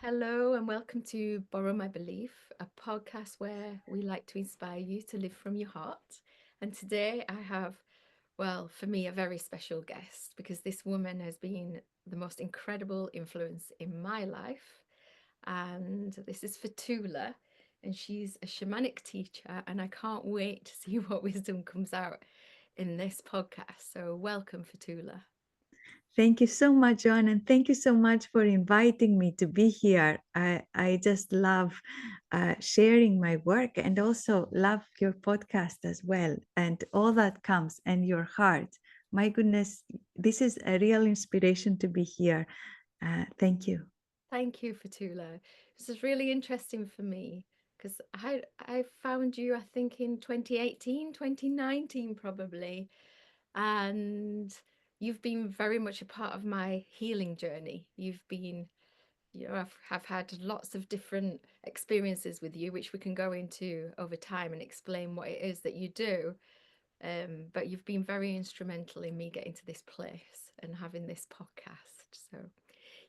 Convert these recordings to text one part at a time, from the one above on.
Hello and welcome to Borrow My Belief, a podcast where we like to inspire you to live from your heart. And today I have, well, for me, a very special guest because this woman has been the most incredible influence in my life. And this is Fotoula, and she's a shamanic teacher. And I can't wait to see what wisdom comes out in this podcast. So, welcome, Fotoula. Thank you so much, Joan, and thank you so much for inviting me to be here. I just love sharing my work and also love your podcast as well and all that comes and your heart. My goodness, this is a real inspiration to be here. Thank you. Thank you, Fotoula. This is really interesting for me because I found you, I think, in 2018, 2019, probably. And you've been very much a part of my healing journey. I've had lots of different experiences with you, which we can go into over time and explain what it is that you do. But you've been very instrumental in me getting to this place and having this podcast. So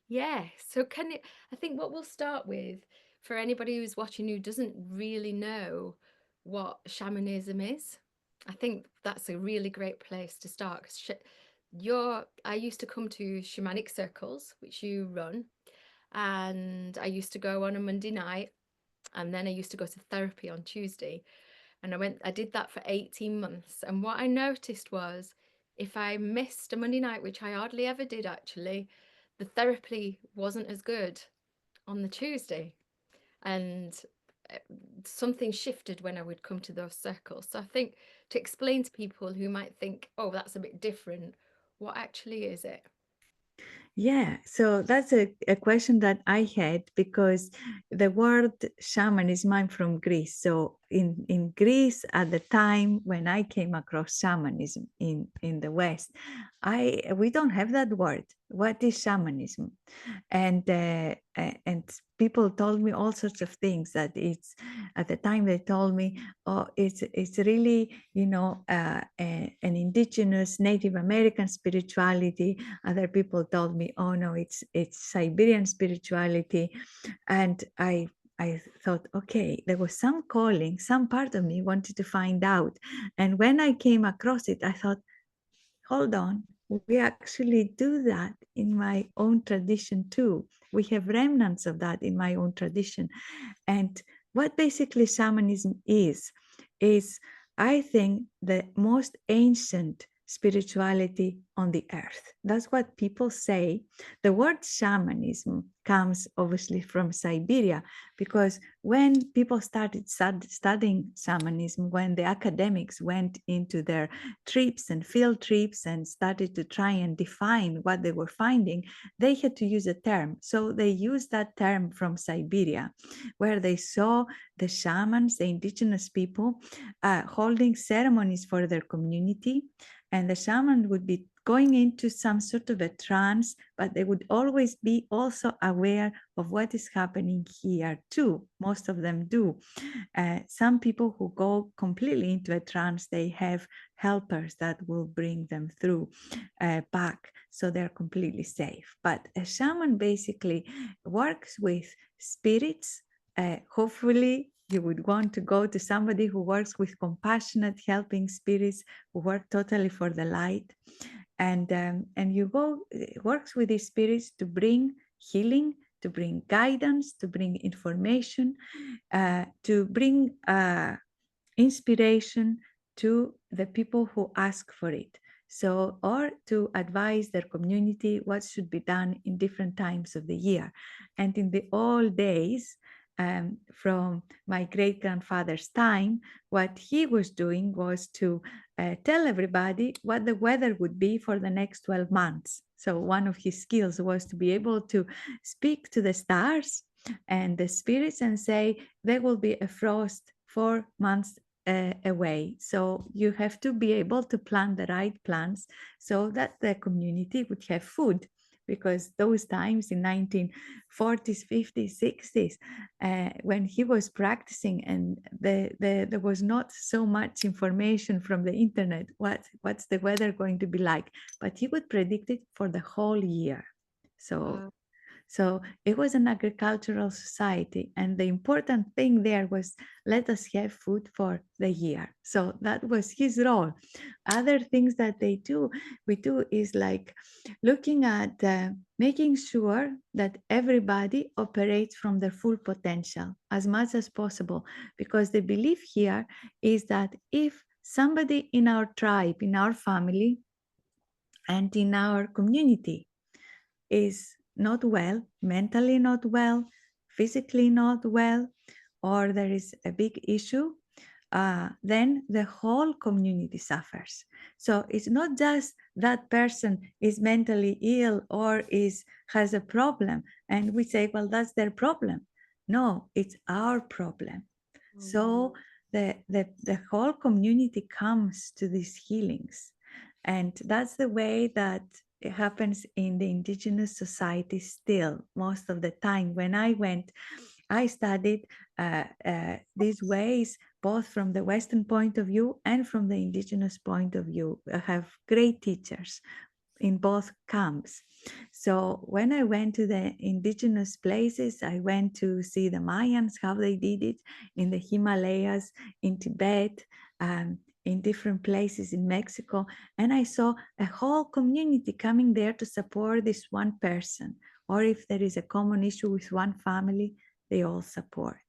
yeah. So I think what we'll start with for anybody who's watching who doesn't really know what shamanism is, I think that's a really great place to start because I used to come to shamanic circles, which you run, and I used to go on a Monday night, and then I used to go to therapy on Tuesday. And I did that for 18 months. And what I noticed was if I missed a Monday night, which I hardly ever did actually, the therapy wasn't as good on the Tuesday. And uh, something shifted when I would come to those circles. So I think to explain to people who might think, oh, that's a bit different, what actually is it? Yeah, so that's a question that I had because the word shamanism, I'm from Greece. So in Greece, at the time when I came across shamanism in the West, we don't have that word. What is shamanism? And people told me all sorts of things that it's at the time they told me, oh, it's really an indigenous Native American spirituality. Other people told me, oh no, it's Siberian spirituality. And I thought, okay, there was some calling, some part of me wanted to find out. And when I came across it, I thought, hold on, we actually do that in my own tradition too. We have remnants of that in my own tradition. And what basically shamanism is I think the most ancient spirituality on the earth. That's what people say. The word shamanism comes obviously from Siberia because when people started studying shamanism, when the academics went into their trips and field trips and started to try and define what they were finding, they had to use a term. So they used that term from Siberia, where they saw the shamans, the indigenous people, holding ceremonies for their community. And the shaman would be going into some sort of a trance, but they would always be also aware of what is happening here too. Most of them do. Some people who go completely into a trance, they have helpers that will bring them through back, so they're completely safe. But a shaman basically works with spirits. Hopefully you would want to go to somebody who works with compassionate helping spirits who work totally for the light, and you go works with these spirits to bring healing, to bring guidance, to bring information, to bring inspiration to the people who ask for it. So, or to advise their community what should be done in different times of the year. And in the old days, from my great grandfather's time, what he was doing was to tell everybody what the weather would be for the next 12 months. So, one of his skills was to be able to speak to the stars and the spirits and say, there will be a frost 4 months away. So you have to be able to plant the right plants so that the community would have food. Because those times in 1940s, 50s, 60s, when he was practicing and there was not so much information from the internet, what's the weather going to be like? But he would predict it for the whole year. So Wow. So it was an agricultural society, and the important thing there was let us have food for the year. So that was his role. Other things that we do is like looking at making sure that everybody operates from their full potential as much as possible, because the belief here is that if somebody in our tribe, in our family, and in our community is not well, mentally not well, physically not well, or there is a big issue, then the whole community suffers. So it's not just that person is mentally ill or has a problem, and we say, well, that's their problem. No, it's our problem. So the whole community comes to these healings. And that's the way that it happens in the indigenous society still most of the time. When I went, I studied these ways both from the Western point of view and from the indigenous point of view. I have great teachers in both camps. So when I went to the indigenous places, I went to see the Mayans, how they did it in the Himalayas, in Tibet, in different places in Mexico. And I saw a whole community coming there to support this one person. Or if there is a common issue with one family, they all support.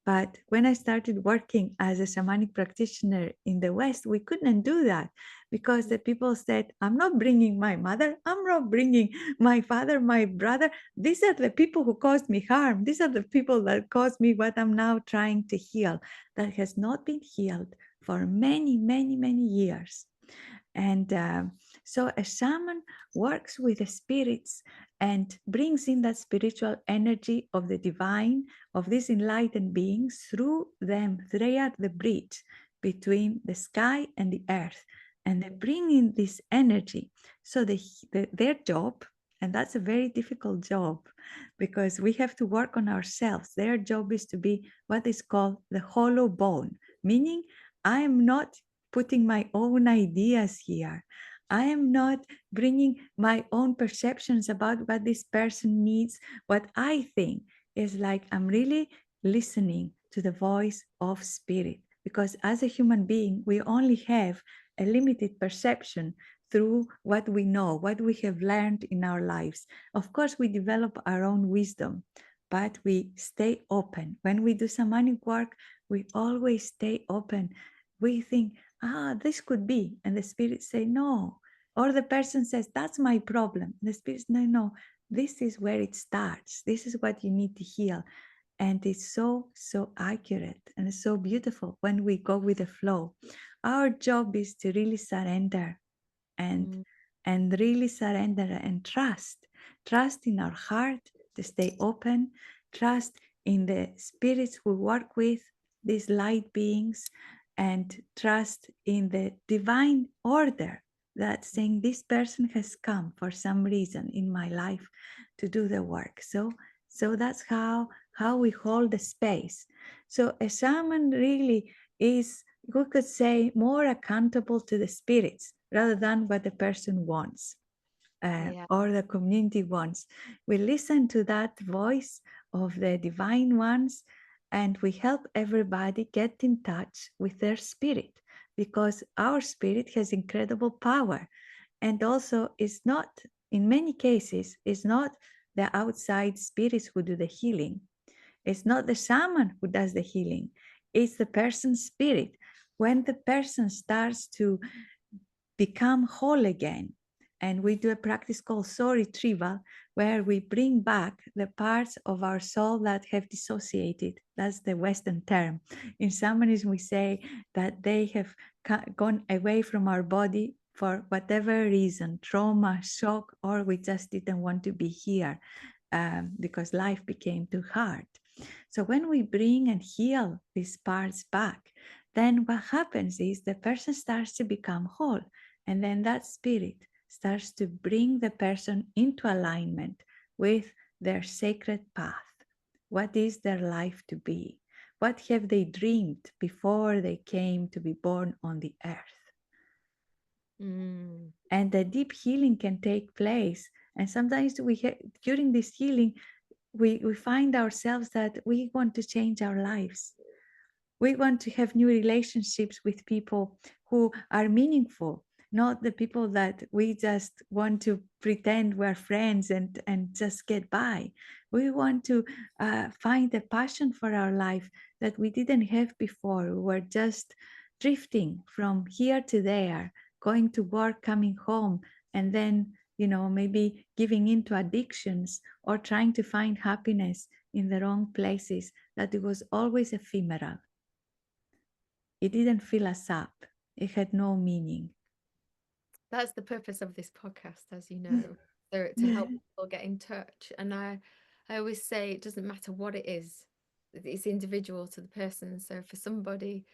But when I started working as a shamanic practitioner in the West, we couldn't do that because the people said, I'm not bringing my mother, I'm not bringing my father, my brother. These are the people who caused me harm. These are the people that caused me what I'm now trying to heal, that has not been healed for many, many, many years. And so a shaman works with the spirits and brings in that spiritual energy of the divine, of these enlightened beings through them. They are the bridge between the sky and the earth. And they bring in this energy. So their job, and that's a very difficult job because we have to work on ourselves. Their job is to be what is called the hollow bone, meaning I am not putting my own ideas here. I am not bringing my own perceptions about what this person needs. What I think is like I'm really listening to the voice of spirit, because as a human being, we only have a limited perception through what we know, what we have learned in our lives. Of course, we develop our own wisdom, but we stay open. When we do shamanic work, we always stay open. We think, this could be. And the spirit say, no. Or the person says, that's my problem. The spirit says, no, this is where it starts. This is what you need to heal. And it's so, so accurate and so beautiful when we go with the flow. Our job is to really surrender and and really surrender and trust in our heart, to stay open, trust in the spirits we work with, these light beings, and trust in the divine order that saying this person has come for some reason in my life to do the work. So that's how we hold the space. So a shaman really is, we could say, more accountable to the spirits rather than what the person wants Yeah. or the community wants. We listen to that voice of the divine ones, and we help everybody get in touch with their spirit, because our spirit has incredible power. And also is not, in many cases, is not the outside spirits who do the healing. It's not the shaman who does the healing. It's the person's spirit. When the person starts to become whole again, and we do a practice called soul retrieval, where we bring back the parts of our soul that have dissociated. That's the Western term. In shamanism, we say that they have gone away from our body for whatever reason, trauma, shock, or we just didn't want to be here because life became too hard. So when we bring and heal these parts back, then what happens is the person starts to become whole. And then that spirit starts to bring the person into alignment with their sacred path. What is their life to be? What have they dreamed before they came to be born on the earth? Mm. And the deep healing can take place And sometimes during this healing, we find ourselves that we want to change our lives. We want to have new relationships with people who are meaningful, not the people that we just want to pretend we're friends and just get by. We want to find a passion for our life that we didn't have before. We were just drifting from here to there, going to work, coming home, and then, maybe giving into addictions or trying to find happiness in the wrong places, that it was always ephemeral. It didn't fill us up. It had no meaning. That's the purpose of this podcast, as you know, so to help people get in touch. And I always say it doesn't matter what it is, it's individual to the person. So for somebody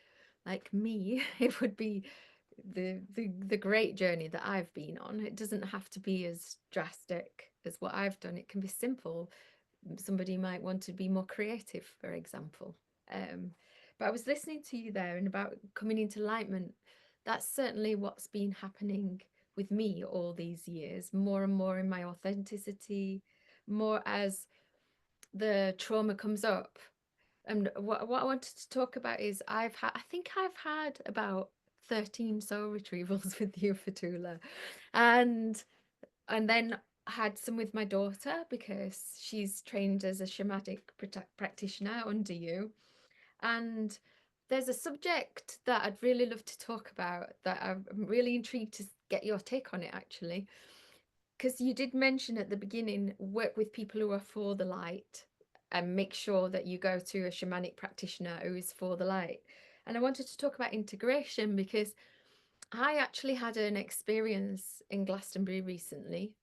like me, it would be the great journey that I've been on. It doesn't have to be as drastic as what I've done. It can be simple. Somebody might want to be more creative, for example. Um, but I was listening to you there and about coming into enlightenment. That's certainly what's been happening with me all these years, more and more in my authenticity, more as the trauma comes up. And what I wanted to talk about is I think I've had about 13 soul retrievals with you, Fotoula. And then had some with my daughter because she's trained as a shamanic practitioner under you. And there's a subject that I'd really love to talk about that I'm really intrigued to get your take on it, actually. Because you did mention at the beginning, work with people who are for the light and make sure that you go to a shamanic practitioner who is for the light. And I wanted to talk about integration because I actually had an experience in Glastonbury recently,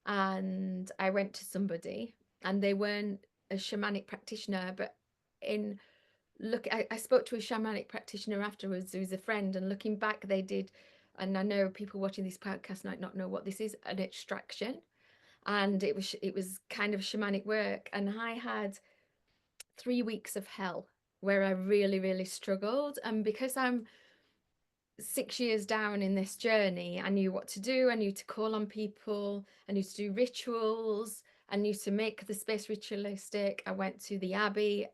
and I went to somebody and they weren't a shamanic practitioner, but in I spoke to a shamanic practitioner afterwards who's a friend, and looking back, they did, and I know people watching this podcast might not know what this is, an extraction. And it was kind of shamanic work. And I had 3 weeks of hell where I really, really struggled. And because I'm 6 years down in this journey, I knew what to do. I knew to call on people. I knew to do rituals. I knew to make the space ritualistic. I went to the Abbey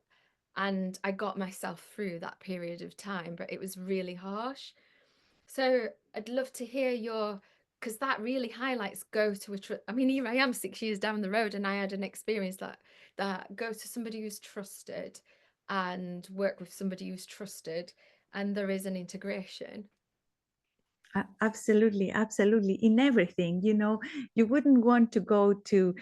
and I got myself through that period of time, but it was really harsh. So I'd love to hear your, because that really highlights go to I mean, here I am 6 years down the road and I had an experience that go to somebody who's trusted and work with somebody who's trusted, and there is an integration. Absolutely, absolutely. In everything, you wouldn't want to go to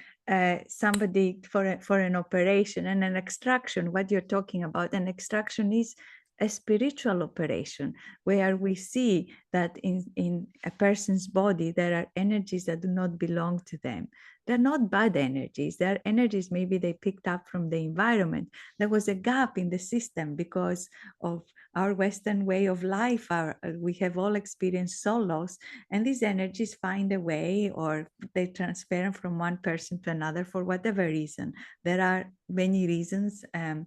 somebody for an operation and an extraction. What you're talking about, an extraction is a spiritual operation where we see that in a person's body there are energies that do not belong to them. They're not bad energies. They're energies maybe they picked up from the environment. There was a gap in the system because of our Western way of life. We have all experienced soul loss, and these energies find a way, or they transfer from one person to another for whatever reason. There are many reasons, and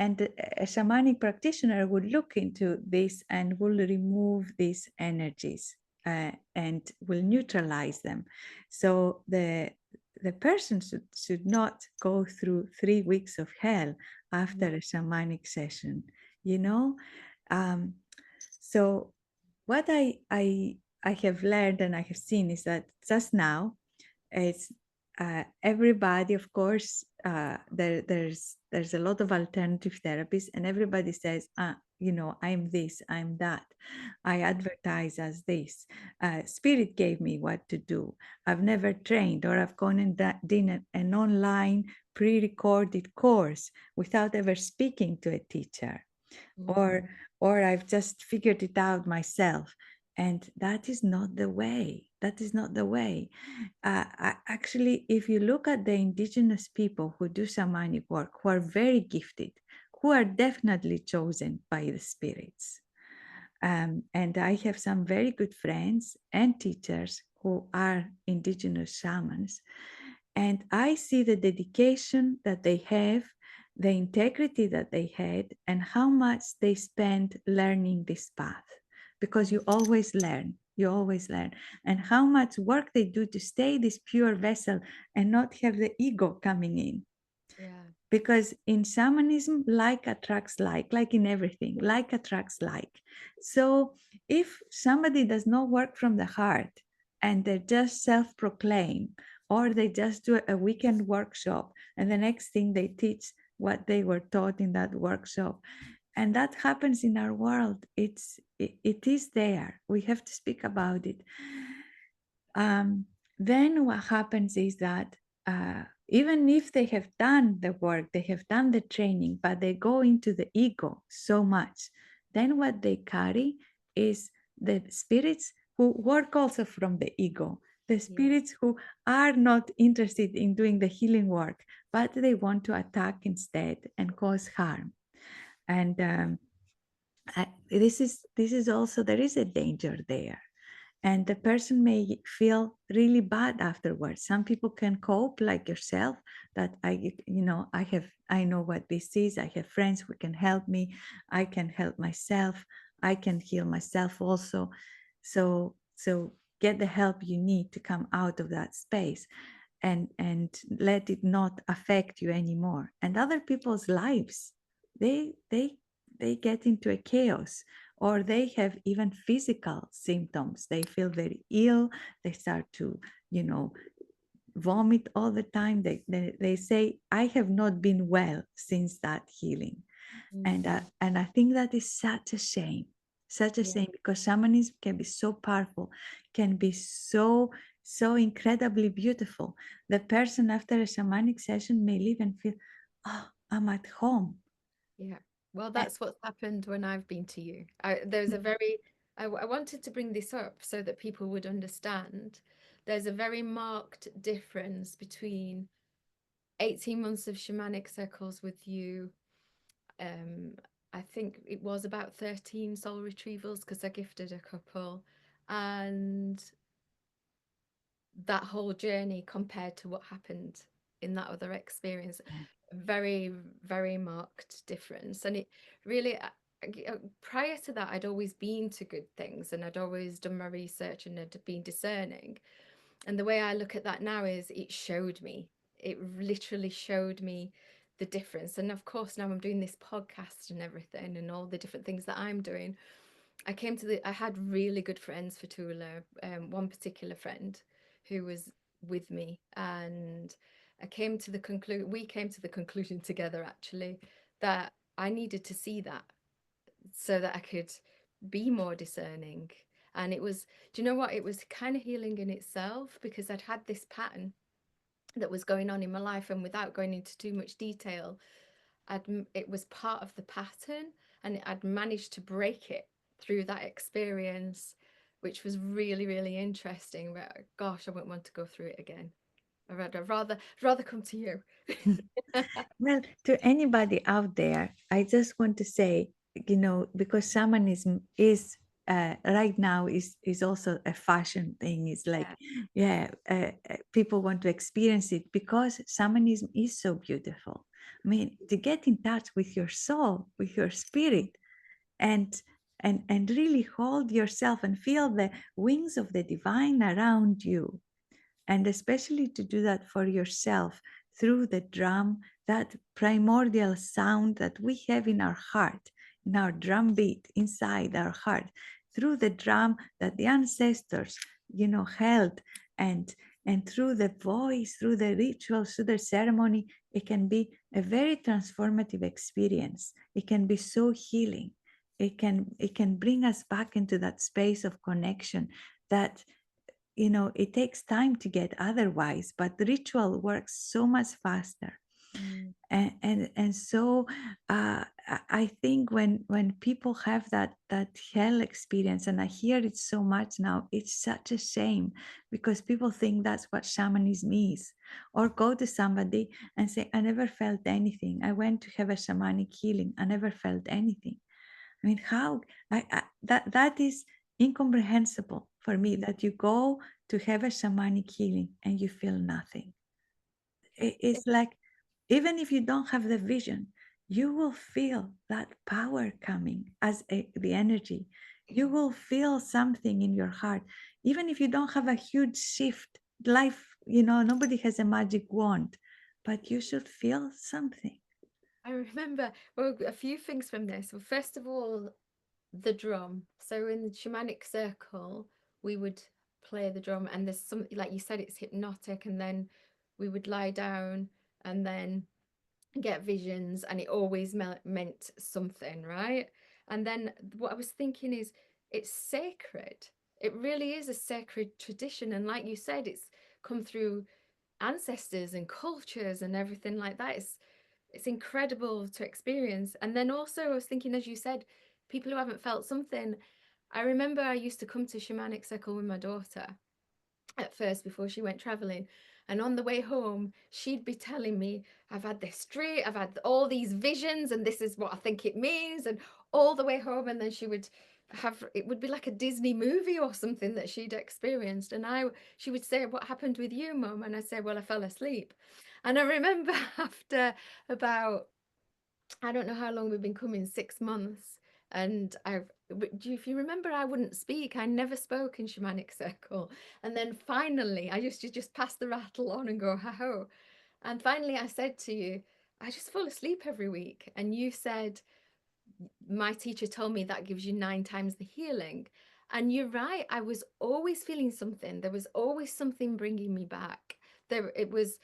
a shamanic practitioner would look into this and will remove these energies and will neutralize them. So the person should not go through 3 weeks of hell after a shamanic session, you know. Um, so what I have learned and I have seen is that just now it's everybody, of course, there's a lot of alternative therapies, and everybody says, I'm this, I'm that, I advertise as this. Spirit gave me what to do. I've never trained, or I've gone and done an online pre-recorded course without ever speaking to a teacher, Mm. or I've just figured it out myself. And that is not the way. That is not the way. Actually, if you look at the indigenous people who do shamanic work, who are very gifted, who are definitely chosen by the spirits. And I have some very good friends and teachers who are indigenous shamans. And I see the dedication that they have, the integrity that they had, and how much they spend learning this path, because you always learn. You always learn. And how much work they do to stay this pure vessel and not have the ego coming in. Yeah. Because in shamanism, like attracts like in everything, like attracts like. So if somebody does not work from the heart and they just self-proclaim, or they just do a weekend workshop and the next thing they teach what they were taught in that workshop, and that happens in our world, it is there, we have to speak about it. um, then what happens is that even if they have done the work, they have done the training, but they go into the ego so much, then what they carry is the spirits who work also from the ego, the Yeah. spirits who are not interested in doing the healing work, but they want to attack instead and cause harm. And this is also, there is a danger there, and the person may feel really bad afterwards. Some people can cope, like yourself, that I know what this is, I have friends who can help me, I can help myself, I can heal myself also. So get the help you need to come out of that space, and let it not affect you anymore. And other people's lives, they get into a chaos, or they have even physical symptoms. They feel very ill, they start to, you know vomit all the time. They say, I have not been well since that healing. and Mm. uh, and I think that is such a shame, such a Yeah. shame, because shamanism can be so powerful, can be so incredibly beautiful. The person after a shamanic session may leave and feel, oh, I'm at home. Yeah. Well, Eh, that's what's happened when I've been to you. There's a very, I wanted to bring this up so that people would understand. There's a very marked difference between 18 months of shamanic circles with you. Um, I think it was about 13 soul retrievals because I gifted a couple, and that whole journey compared to what happened in that other experience, very, very marked difference. And it really, prior to that, I'd always been to good things and I'd always done my research and had been discerning. And the way I look at that now is it showed me, it literally showed me the difference. And of course, now I'm doing this podcast and everything and all the different things that I'm doing. I had really good friends for Fotoula, one particular friend who was with me, and we came to the conclusion together actually that I needed to see that so that I could be more discerning. And it was, do you know what? It was kind of healing in itself because I'd had this pattern that was going on in my life, and without going into too much detail, it was part of the pattern, and I'd managed to break it through that experience, which was really, really interesting. But gosh, I wouldn't want to go through it again. I'd rather come to you. Well, to anybody out there, I just want to say, because shamanism is right now is also a fashion thing. It's like, Yeah. yeah, people want to experience it because shamanism is so beautiful. I mean, to get in touch with your soul, with your spirit, and and really hold yourself and feel the wings of the divine around you, and especially to do that for yourself through the drum, that primordial sound that we have in our heart, in our drum beat inside our heart, through the drum that the ancestors, held, and through the voice, through the rituals, through the ceremony, it can be a very transformative experience. It can be so healing. It can bring us back into that space of connection that, it takes time to get otherwise, but the ritual works so much faster. Mm. And so I think when people have that hell experience, and I hear it so much now, it's such a shame, because people think that's what shamanism is, or go to somebody and say, I never felt anything, I went to have a shamanic healing, I never felt anything. I mean, how that is incomprehensible for me, that you go to have a shamanic healing and you feel nothing. It's like, even if you don't have the vision, you will feel that power coming as the energy. You will feel something in your heart, even if you don't have a huge shift. Life, nobody has a magic wand, but you should feel something. I remember, well, a few things from this. Well, first of all, the drum. So in the shamanic circle, we would play the drum, and there's some, like you said, it's hypnotic, and then we would lie down and then get visions, and it always meant something, right? And then what I was thinking is, it's sacred. It really is a sacred tradition, and like you said, it's come through ancestors and cultures and everything like that. It's incredible to experience. And then also I was thinking, as you said, people who haven't felt something. I remember I used to come to shamanic circle with my daughter at first before she went traveling, and on the way home she'd be telling me, I've had this dream, I've had all these visions, and this is what I think it means, and all the way home. And then she would have, it would be like a Disney movie or something that she'd experienced, and she would say, what happened with you, mum? And I'd say, well, I fell asleep. And I remember after about, I don't know how long we've been coming, 6 months. And if you remember, I wouldn't speak. I never spoke in shamanic circle. And then finally, I used to just pass the rattle on and go, ha ho. And finally, I said to you, I just fall asleep every week. And you said, my teacher told me that gives you 9 times the healing. And you're right. I was always feeling something. There was always something bringing me back. It was,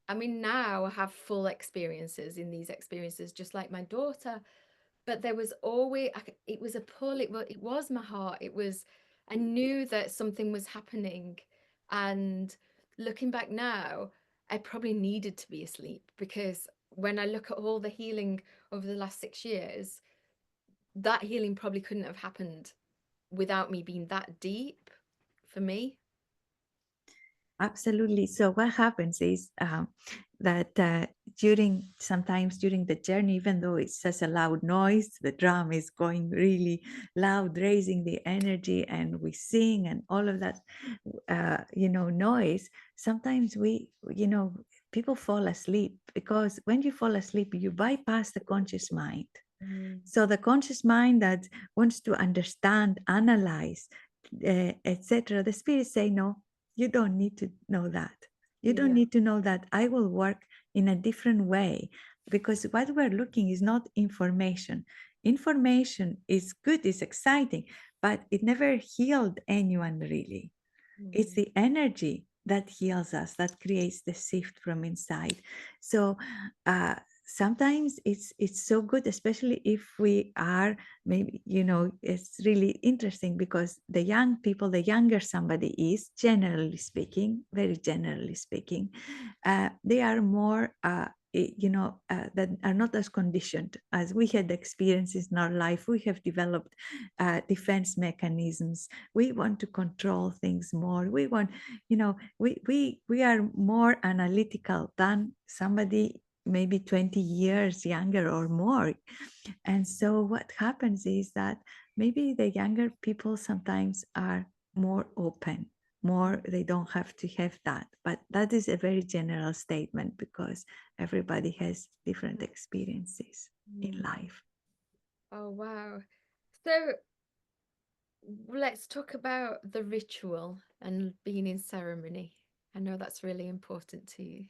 I mean, now I have full experiences in these experiences, just like my daughter. But there was always, it was a pull. It was my heart. I knew that something was happening. And looking back now, I probably needed to be asleep, because when I look at all the healing over the last 6 years, that healing probably couldn't have happened without me being that deep for me. Absolutely. So what happens is that sometimes during the journey, even though it's such a loud noise, the drum is going really loud, raising the energy, and we sing and all of that, noise. Sometimes people fall asleep, because when you fall asleep, you bypass the conscious mind. Mm. So the conscious mind that wants to understand, analyze, etc., the spirits say, no, you don't need to know that. You don't Yeah. need to know that. I will work in a different way, because what we're looking is not information. Information is good, is exciting, but it never healed anyone really. It's Mm. the energy that heals us, that creates the shift from inside. So sometimes it's so good, especially if we are, maybe, it's really interesting, because the young people, the younger somebody is, generally speaking, very generally speaking, they are more that are not as conditioned as we had experiences in our life. We have developed defense mechanisms. We want to control things more. We want, we are more analytical than somebody maybe 20 years younger or more. And so what happens is that maybe the younger people sometimes are more open, more, they don't have to have that. But that is a very general statement, because everybody has different experiences in Mm. life. Oh, wow. So let's talk about the ritual and being in ceremony. I know that's really important to you.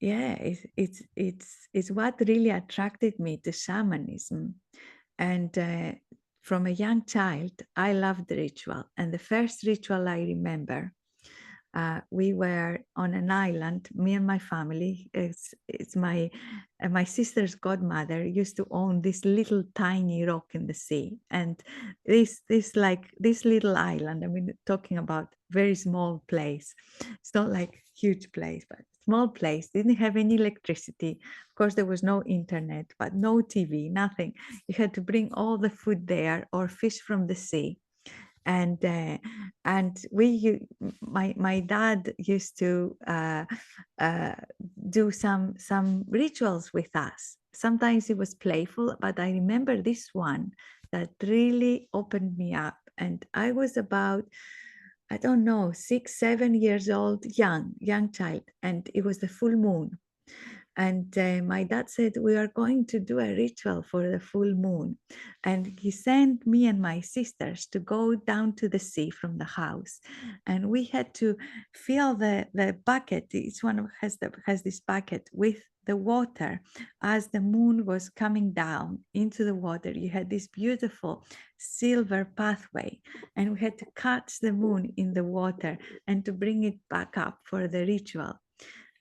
Yeah, it's what really attracted me to shamanism. And from a young child, I loved the ritual. And the first ritual I remember, we were on an island, me and my family. It's my sister's godmother used to own this little tiny rock in the sea, and this little island. I mean, talking about very small place. It's not like huge place, but small place. Didn't have any electricity. Of course, there was no internet, but no TV, nothing. You had to bring all the food there or fish from the sea. And my dad used to do some rituals with us. Sometimes it was playful, but I remember this one that really opened me up. And I was about, I don't know, 6 7 years old, young child, and it was the full moon. And my dad said, we are going to do a ritual for the full moon. And he sent me and my sisters to go down to the sea from the house. And we had to fill the bucket. Each one has this bucket with the water. As the moon was coming down into the water, you had this beautiful silver pathway. And we had to catch the moon in the water and to bring it back up for the ritual.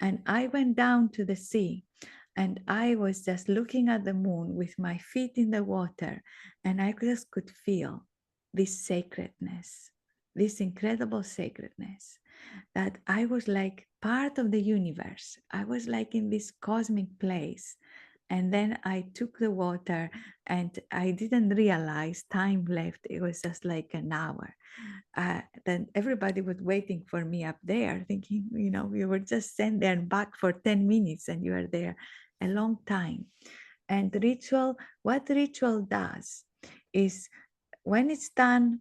And I went down to the sea and I was just looking at the moon with my feet in the water, and I just could feel this sacredness, this incredible sacredness, that I was like part of the universe. I was like in this cosmic place. And then I took the water and I didn't realize time left. It was just like an hour. Then everybody was waiting for me up there, thinking, we were just sent there and back for 10 minutes and you are there a long time. And what ritual does is when it's done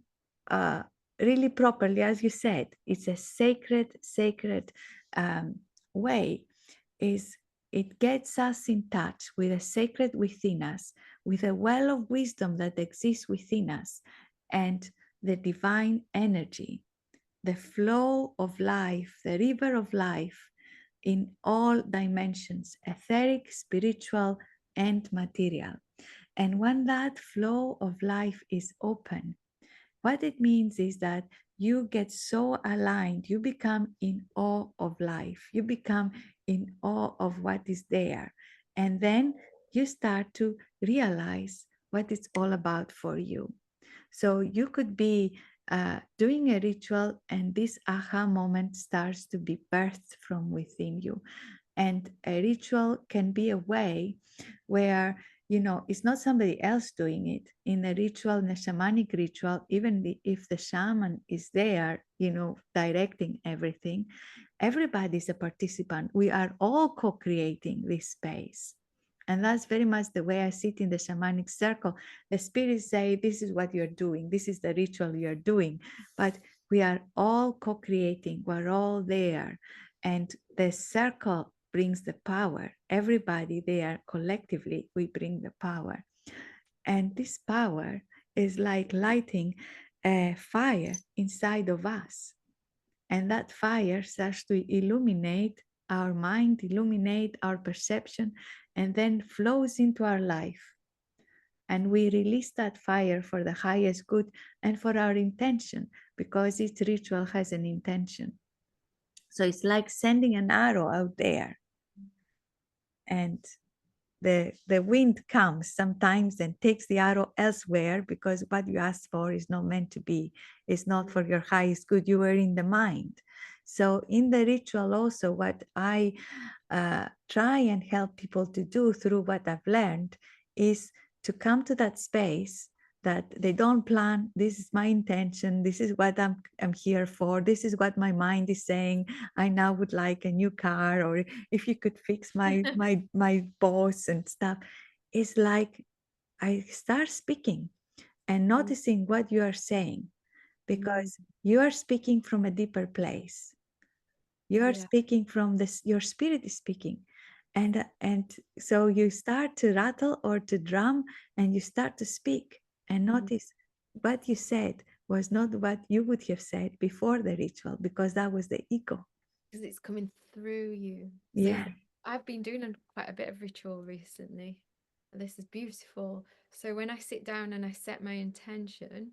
uh, really properly, as you said, it's a sacred um, way, is it gets us in touch with the sacred within us, with a well of wisdom that exists within us, and the divine energy, the flow of life, the river of life in all dimensions, etheric, spiritual, and material. And when that flow of life is open, what it means is that you get so aligned, you become in awe of life, you become in awe of what is there. And then you start to realize what it's all about for you. So you could be doing a ritual, and this aha moment starts to be birthed from within you. And a ritual can be a way where, it's not somebody else doing it. In a ritual, in a shamanic ritual, even if the shaman is there, directing everything, everybody's a participant. We are all co-creating this space. And that's very much the way I sit in the shamanic circle. The spirits say, this is what you're doing. This is the ritual you're doing. But we are all co-creating. We're all there. And the circle brings the power. Everybody there collectively, we bring the power. And this power is like lighting a fire inside of us. And that fire starts to illuminate our mind, illuminate our perception, and then flows into our life. And we release that fire for the highest good and for our intention, because each ritual has an intention. So it's like sending an arrow out there. And the wind comes sometimes and takes the arrow elsewhere, because what you asked for is not meant to be. It's not for your highest good. You were in the mind. So in the ritual also, what I try and help people to do through what I've learned is to come to that space that they don't plan. This is my intention. This is what I'm here for. This is what my mind is saying. I now would like a new car, or if you could fix my boss and stuff. It's like I start speaking and noticing what you are saying, because you are speaking from a deeper place. You are speaking from this, your spirit is speaking. And so you start to rattle or to drum, and you start to speak and notice what you said was not what you would have said before the ritual, because that was the ego. Because it's coming through you. So Yeah. I've been doing quite a bit of ritual recently. This is beautiful. So when I sit down and I set my intention,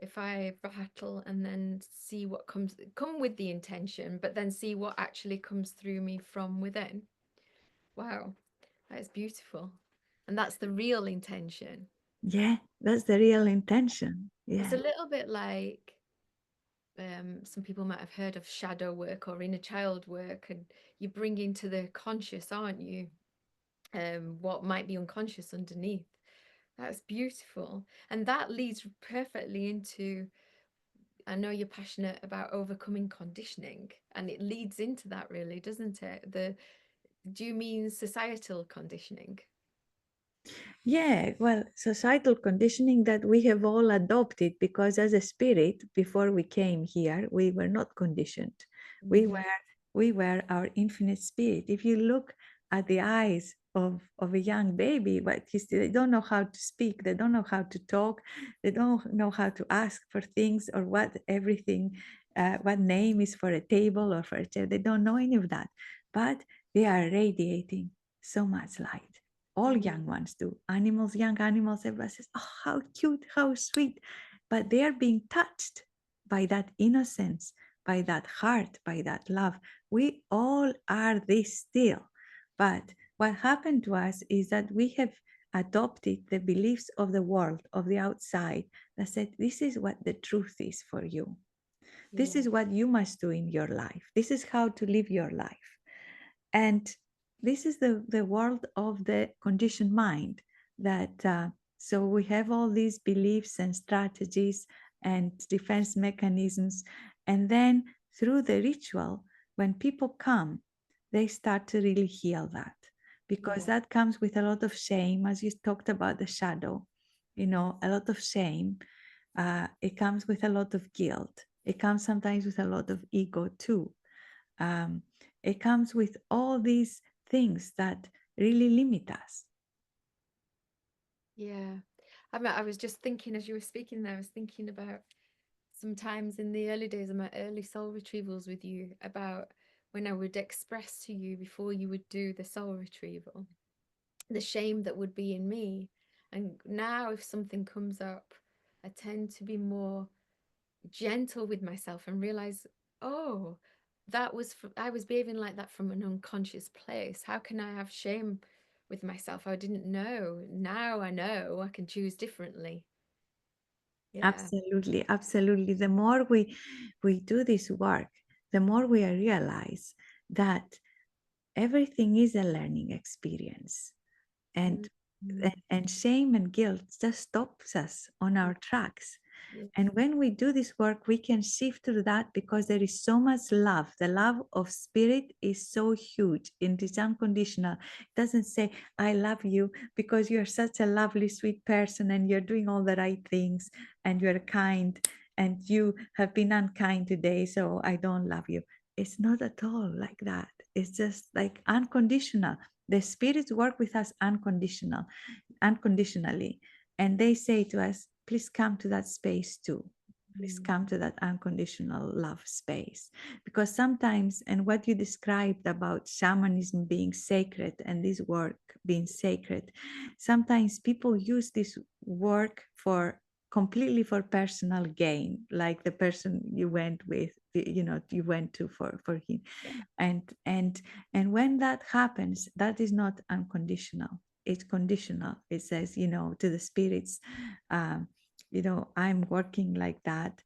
if I rattle and then see what come with the intention, but then see what actually comes through me from within. Wow, that is beautiful. And that's the real intention. Yeah, that's the real intention. It's Yeah. a little bit like some people might have heard of shadow work or inner child work, and you bring into the conscious, aren't you? What might be unconscious underneath. That's beautiful. And that leads perfectly into, I know you're passionate about overcoming conditioning, and it leads into that really, doesn't it? Do you mean societal conditioning? Yeah, well, societal conditioning that we have all adopted, because as a spirit, before we came here, we were not conditioned. We Mm-hmm. were we were our infinite spirit. If you look at the eyes of a young baby, but they don't know how to speak, they don't know how to talk, they don't know how to ask for things or what everything, what name is for a table or for a chair. They don't know any of that, but they are radiating so much light. All Mm. young ones do. Animals, young animals, everybody says, oh, how cute, how sweet. But they are being touched by that innocence, by that heart, by that love. We all are this still. But what happened to us is that we have adopted the beliefs of the world, of the outside, that said, this is what the truth is for you. This Yeah. is what you must do in your life. This is how to live your life. And this is the world of the conditioned mind that so we have all these beliefs and strategies and defense mechanisms. And then through the ritual, when people come, they start to really heal that, because Yeah. that comes with a lot of shame, as you talked about the shadow, a lot of shame. It comes with a lot of guilt. It comes sometimes with a lot of ego too. um, it comes with all these things that really limit us. Yeah. I mean, I was just thinking as you were speaking there, I was thinking about sometimes in the early days of my early soul retrievals with you, about when I would express to you before you would do the soul retrieval, the shame that would be in me. And now, if something comes up, I tend to be more gentle with myself and realize, oh, I was behaving like that from an unconscious place. How can I have shame with myself? I didn't know. Now I know I can choose differently. Yeah. Absolutely, absolutely. The more we do this work, the more we realize that everything is a learning experience. And Mm. and shame and guilt just stops us on Yeah. our tracks. Yeah. And when we do this work, we can shift to that because there is so much love. The love of spirit is so huge and it's unconditional. It doesn't say, I love you because you're such a lovely, sweet person and you're doing all the right things and you're kind and you have been unkind today, so I don't love you. It's not at all like that. It's just like unconditional. The spirits work with us unconditionally. And they say to us, please come to that space too. Please Mm. come to that unconditional love space. Because sometimes, and what you described about shamanism being sacred and this work being sacred, sometimes people use this work for completely for personal gain, like the person you went with, you went to for him. Yeah. And when that happens, that is not unconditional, it's conditional. It says, to the spirits, um, I'm working like that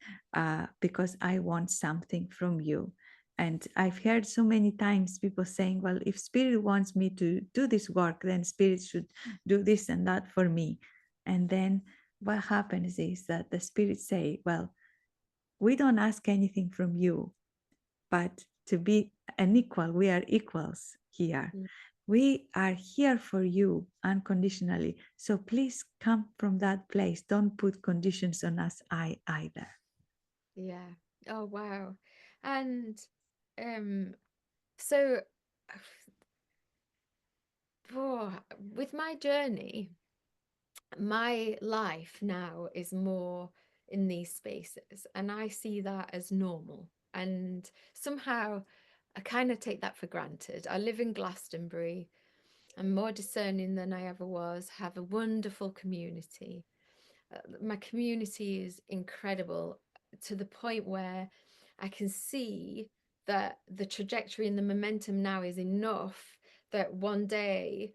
because I want something from you. And I've heard so many times people saying, well, if spirit wants me to do this work, then spirit should do this and that for me. And then what happens is that the spirits say, well, we don't ask anything from you, but to be an equal, we are equals here. Mm. We are here for you unconditionally. So please come from that place. Don't put conditions on us either. Yeah. Oh, wow. And um, so oh, with my journey, my life now is more in these spaces, and I see that as normal. And somehow I kind of take that for granted. I live in Glastonbury. I'm more discerning than I ever was, have a wonderful community. My community is incredible to the point where I can see that the trajectory and the momentum now is enough that one day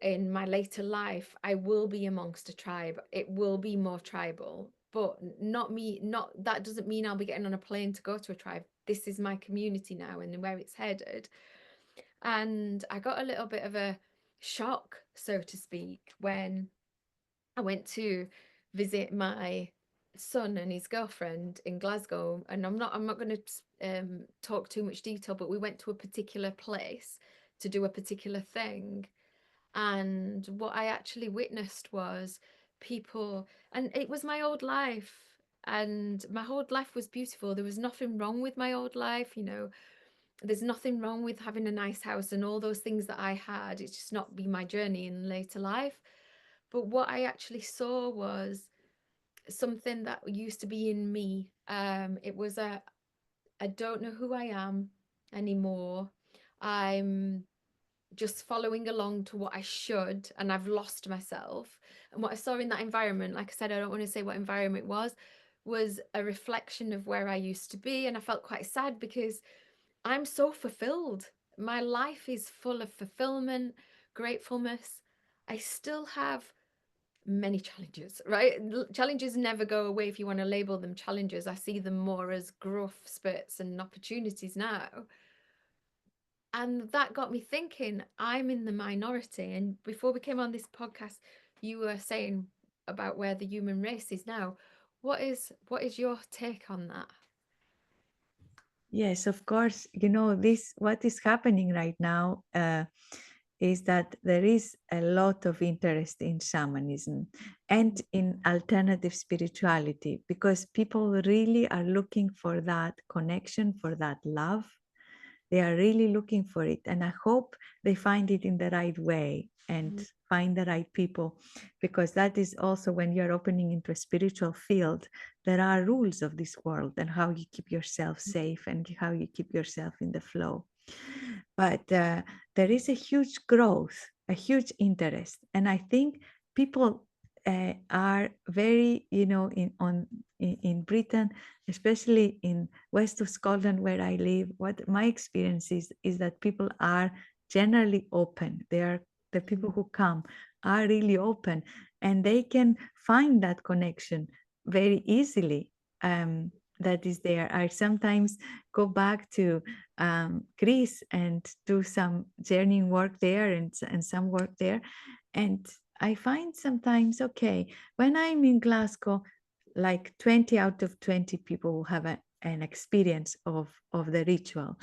in my later life, I will be amongst a tribe. It will be more tribal, but not me. Not that doesn't mean I'll be getting on a plane to go to a tribe. This is my community now and where it's headed. And I got a little bit of a shock, so to speak, when I went to visit my son and his girlfriend in Glasgow. And I'm not going to talk too much detail, but we went to a particular place to do a particular thing. And what I actually witnessed was people, and it was my old life. And my whole life was beautiful. There was nothing wrong with my old life, there's nothing wrong with having a nice house and all those things that I had. It's just not been my journey in later life. But what I actually saw was something that used to be in me. It was I don't know who I am anymore. I'm just following along to what I should, and I've lost myself. And what I saw in that environment, like I said, I don't want to say what environment it was a reflection of where I used to be. And I felt quite sad because I'm so fulfilled. My life is full of fulfillment, gratefulness. I still have many challenges, right? Challenges never go away if you want to label them challenges. I see them more as growth spurts and opportunities now. And that got me thinking, I'm in the minority. And before we came on this podcast, you were saying about where the human race is now. What is your take on that? Yes, of course. This what is happening right now is that there is a lot of interest in shamanism and in alternative spirituality, because people really are looking for that connection, for that love. They are really looking for it. And I hope they find it in the right way and find the right people, because that is also, when you're opening into a spiritual field, there are rules of this world and how you keep yourself safe and how you keep yourself in the flow. But there is a huge growth, a huge interest. And I think people are very, in Britain, especially in west of Scotland where I live, what my experience is that people are generally open. The people who come are really open, and they can find that connection very easily. That is there. I sometimes go back to Greece and do some journeying work there and some work there. And I find sometimes, okay, when I'm in Glasgow, like 20 out of 20 people will have an experience of the ritual,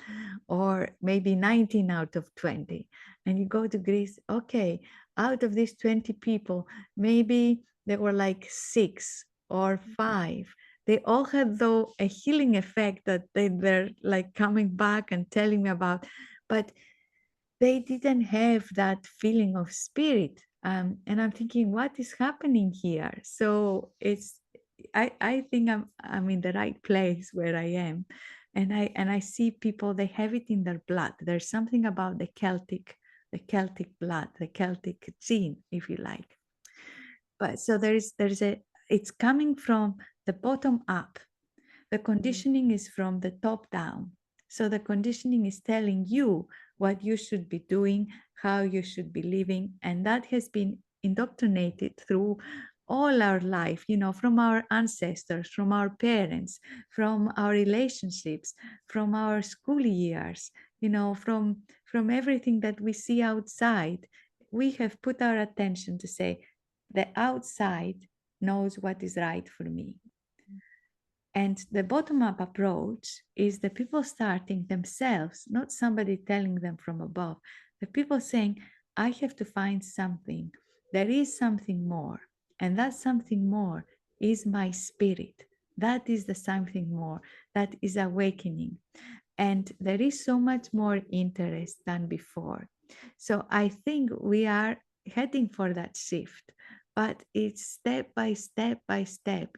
or maybe 19 out of 20. And you go to Greece, okay, out of these 20 people, maybe there were like 6 or 5. They all had, though, a healing effect that they're like coming back and telling me about, but they didn't have that feeling of spirit. And I'm thinking, what is happening here? So I think I'm in the right place where I am. And I see people, they have it in their blood. There's something about the Celtic blood, the Celtic gene, if you like. But so it's coming from the bottom up. The conditioning is from the top down. So the conditioning is telling you what you should be doing, how you should be living. And that has been indoctrinated through all our life, from our ancestors, from our parents, from our relationships, from our school years, from everything that we see outside. We have put our attention to say, the outside knows what is right for me. And the bottom up approach is the people starting themselves, not somebody telling them from above. The people saying, I have to find something. There is something more. And that something more is my spirit. That is the something more. That is awakening. And there is so much more interest than before. So I think we are heading for that shift, but it's step by step by step.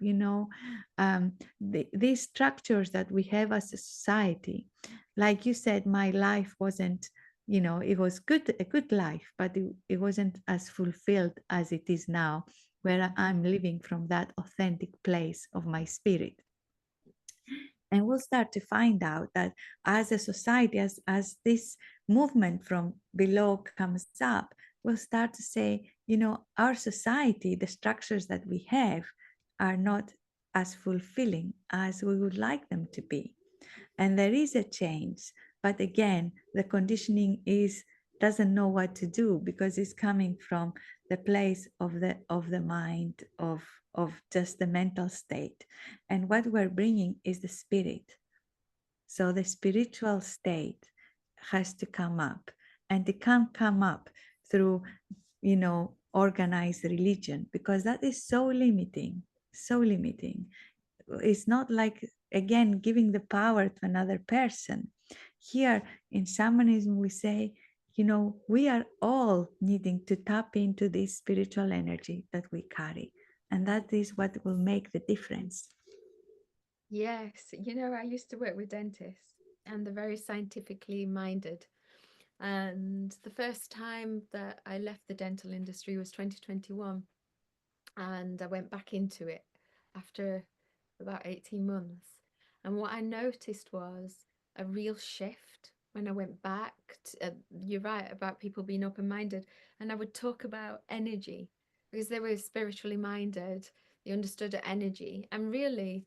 These structures that we have as a society, like you said, my life wasn't, it was a good life, but it wasn't as fulfilled as it is now, where I'm living from that authentic place of my spirit. And we'll start to find out that as a society, as this movement from below comes up, we'll start to say, our society, the structures that we have are not as fulfilling as we would like them to be. And there is a change, but again, the conditioning doesn't know what to do, because it's coming from the place of the mind, of just the mental state. And what we're bringing is the spirit. So the spiritual state has to come up, and it can't come up through, organized religion, because that is so limiting, so limiting. It's not like, again, giving the power to another person. Here in shamanism, we say, we are all needing to tap into this spiritual energy that we carry. And that is what will make the difference. Yes, I used to work with dentists and they're very scientifically minded. And the first time that I left the dental industry was 2021. And I went back into it after about 18 months. And what I noticed was a real shift when I went back. You're right about people being open minded. And I would talk about energy because they were spiritually minded, they understood energy. And really,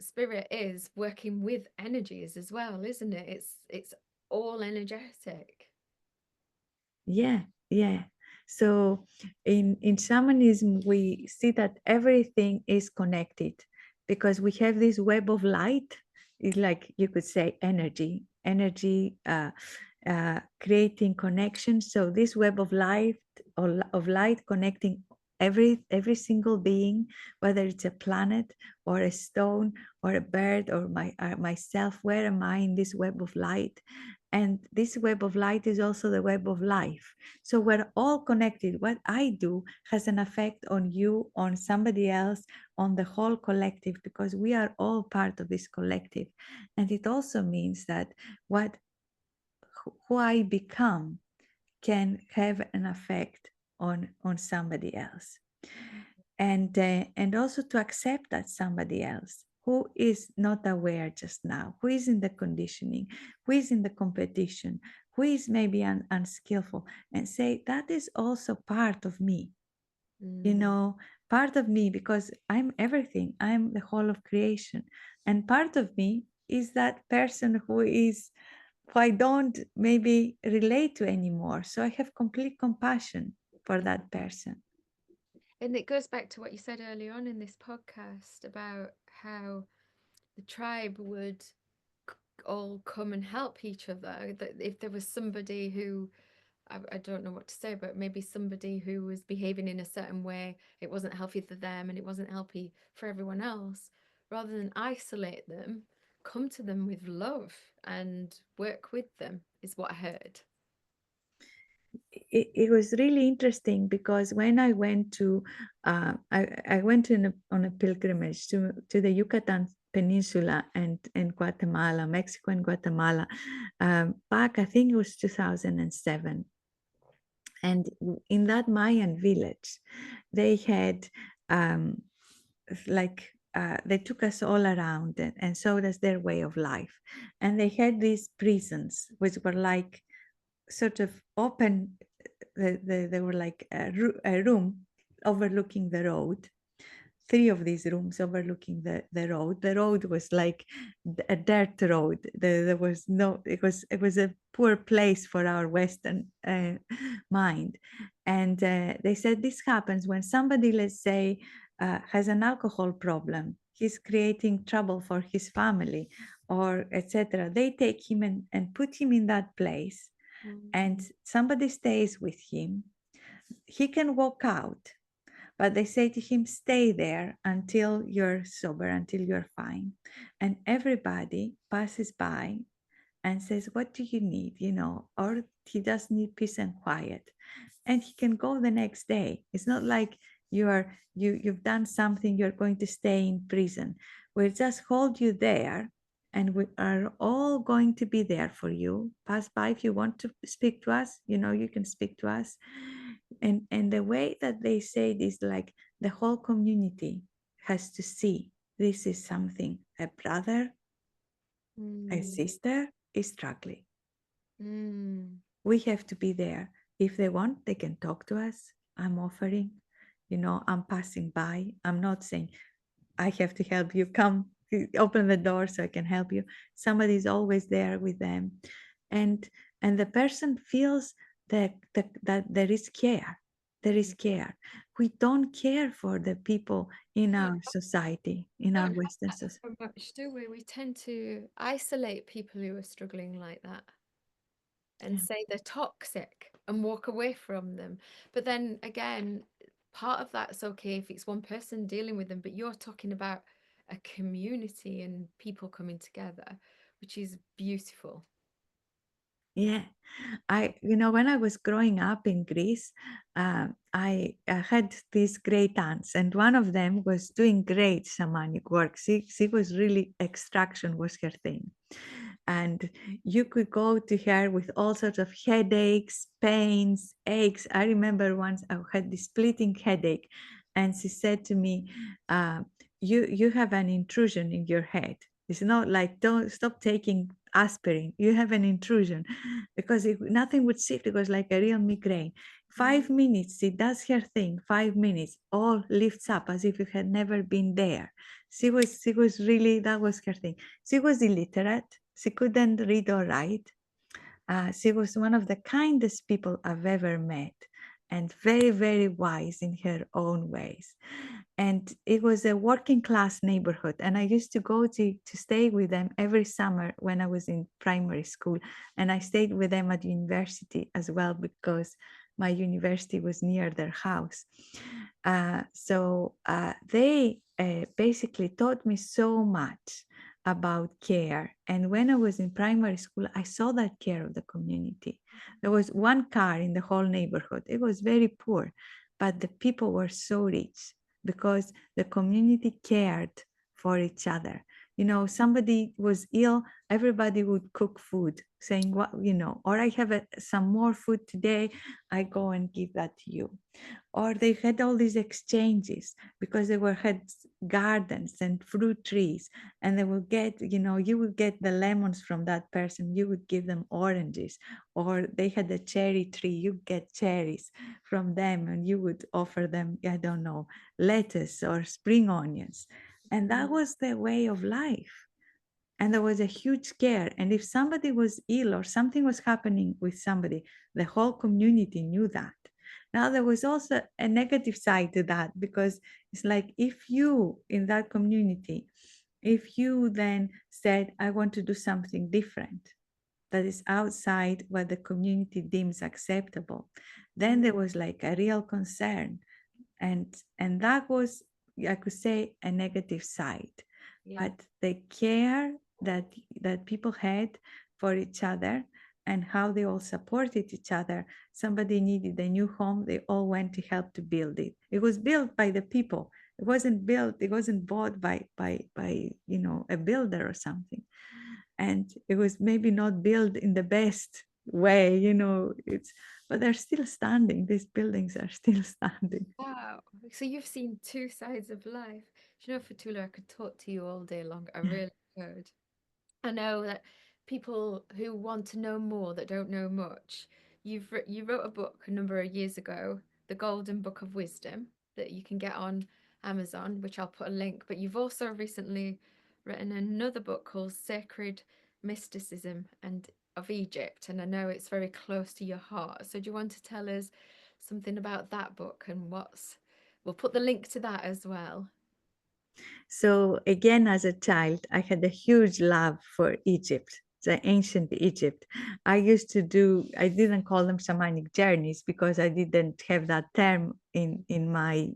spirit is working with energies as well, isn't it? It's all energetic. Yeah, yeah. So in shamanism, we see that everything is connected because we have this web of light. It's like you could say energy creating connections. So this web of light or of light connecting every single being, whether it's a planet or a stone or a bird or myself. Where am I in this web of light? And this web of light is also the web of life. So we're all connected. What I do has an effect on you, on somebody else, on the whole collective, because we are all part of this collective. And it also means that what who I become can have an effect on somebody else, and also to accept that somebody else who is not aware just now, who is in the conditioning, who is in the competition, who is maybe unskillful, and say that is also part of me, you Mm. know, part of me, because I'm everything, I'm the whole of creation, and part of me is that person who I don't maybe relate to anymore. So I have complete compassion for that person. And it goes back to what you said earlier on in this podcast about how the tribe would all come and help each other. That if there was somebody who, I don't know what to say, but maybe somebody who was behaving in a certain way, it wasn't healthy for them and it wasn't healthy for everyone else, rather than isolate them, come to them with love and work with them, is what I heard. It was really interesting because when I went to I went on a pilgrimage to the Yucatan Peninsula and Guatemala, Mexico and Guatemala, back I think it was 2007, and in that Mayan village, they had um, like they took us all around and showed us their way of life, and they had these prisons which were like sort of open. They were like a room overlooking the road, three of these rooms overlooking the road. The road was like a dirt road. There was no, it was a poor place for our Western mind. And they said this happens when somebody, let's say, has an alcohol problem. He's creating trouble for his family, or etc. They take him and put him in that place, and Mm. somebody stays with him. He can walk out, but they say to him, stay there until you're sober, until you're fine. And everybody passes by and says, what do you need? Or he does need peace and quiet. And he can go the next day. It's not like you've done something, you're going to stay in prison. We'll just hold you there, and we are all going to be there for you. Pass by if you want to speak to us, you can speak to us. And the way that they say it is like the whole community has to see this is something a brother, a Mm. sister is struggling. Mm. We have to be there. If they want, they can talk to us. I'm offering, I'm passing by. I'm not saying I have to help you. Come, open the door so I can help you. Somebody is always there with them. And and the person feels that there is care. There is care. We don't care for the people in Don't our society, in our don't have Western that society. so much, do we? We tend to isolate people who are struggling like that and say they're toxic and walk away from them. But then again, part of that's okay if it's one person dealing with them, but you're talking about a community and people coming together, which is beautiful. Yeah, when I was growing up in Greece, I had these great aunts, and one of them was doing great shamanic work. She was really, extraction was her thing. And you could go to her with all sorts of headaches, pains, aches. I remember once I had this splitting headache, and she said to me, uh, you have an intrusion in your head. It's not like, don't stop taking aspirin. You have an intrusion, because nothing would shift. It was like a real migraine. 5 minutes, she does her thing. 5 minutes, all lifts up as if it had never been there. She was really, that was her thing. She was illiterate. She couldn't read or write. She was one of the kindest people I've ever met, and very, very wise in her own ways. And it was a working class neighborhood. And I used to go to stay with them every summer when I was in primary school. And I stayed with them at university as well, because my university was near their house. So they basically taught me so much about care. And when I was in primary school, I saw that care of the community. There was one car in the whole neighborhood. It was very poor, but the people were so rich because the community cared for each other. Somebody was ill, everybody would cook food, saying, or I have some more food today, I go and give that to you. Or they had all these exchanges because they had gardens and fruit trees, and they would get, you would get the lemons from that person, you would give them oranges. Or they had a cherry tree, you get cherries from them, and you would offer them, I don't know, lettuce or spring onions. And that was their way of life. And there was a huge care. And if somebody was ill or something was happening with somebody, the whole community knew that. Now, there was also a negative side to that, because it's like, if you in that community, if you then said, I want to do something different that is outside what the community deems acceptable, then there was like a real concern. And that was, I could say, a negative side. Yeah. But the care that people had for each other, and how they all supported each other. Somebody needed a new home, they all went to help to build it. It was built by the people. It wasn't bought by a builder or something. And it was maybe not built in the best way, but they're still standing. These buildings are still standing. Wow. So you've seen two sides of life. Do you know, Fotoula, I could talk to you all day long. I really could. I know that people who want to know more that don't know much, you wrote a book a number of years ago, The Golden Book of Wisdom, that you can get on Amazon, which I'll put a link. But you've also recently written another book called Sacred Mysticism and of Egypt, and I know it's very close to your heart. So do you want to tell us something about that book and what's we'll put the link to that as well. So again, as a child, I had a huge love for Egypt, the ancient Egypt. I didn't call them shamanic journeys because I didn't have that term in my,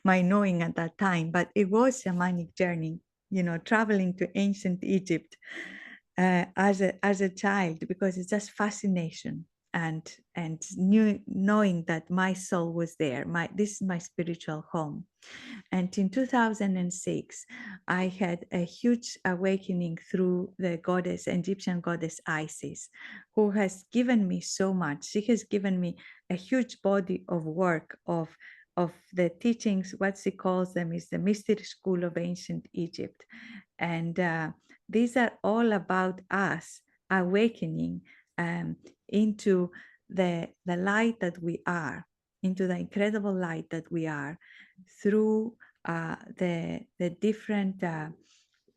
my knowing at that time, but it was shamanic journey, traveling to ancient Egypt as a child, because it's just fascination. And knowing that my soul was there, this is my spiritual home. And in 2006, I had a huge awakening through the Egyptian goddess Isis, who has given me so much. She has given me a huge body of work of the teachings. What she calls them is the mystery school of ancient Egypt. And these are all about us awakening into the light that we are, into the incredible light that we are, through the different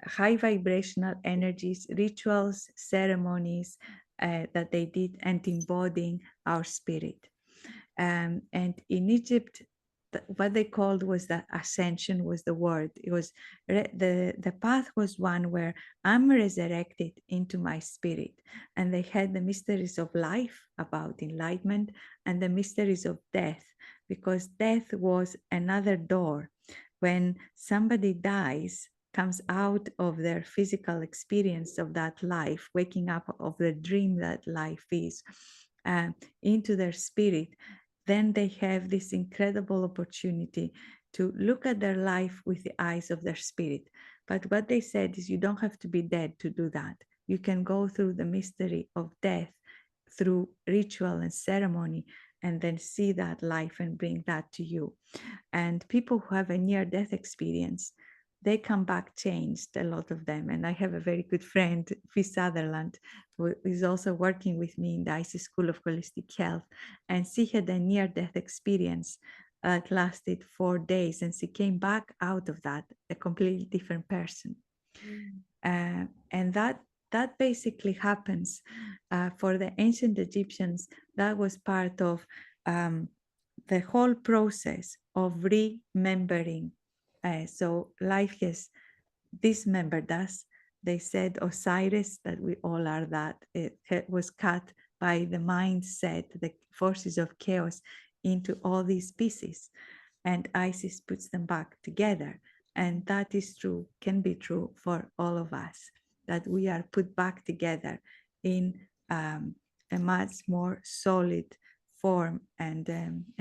high vibrational energies, rituals, ceremonies that they did, and embodying our spirit. And in Egypt, what they called was the ascension was the word. It was the path was one where I'm resurrected into my spirit. And they had the mysteries of life about enlightenment, and the mysteries of death, because death was another door. When somebody dies, comes out of their physical experience of that life, waking up of the dream that life is, uh, into their spirit, then they have this incredible opportunity to look at their life with the eyes of their spirit. But what they said is, you don't have to be dead to do that. You can go through the mystery of death through ritual and ceremony, and then see that life and bring that to you. And people who have a near death experience, they come back changed, a lot of them. And I have a very good friend, Fee Sutherland, who is also working with me in the IC School of Holistic Health. And she had a near death experience that lasted 4 days, and she came back out of that a completely different person. Mm. And that basically happens for the ancient Egyptians. That was part of the whole process of remembering. So life has dismembered us. They said Osiris, that we all are that. It was cut by the mindset, the forces of chaos, into all these pieces, and Isis puts them back together. And that is true, can be true for all of us, that we are put back together in a much more solid form. And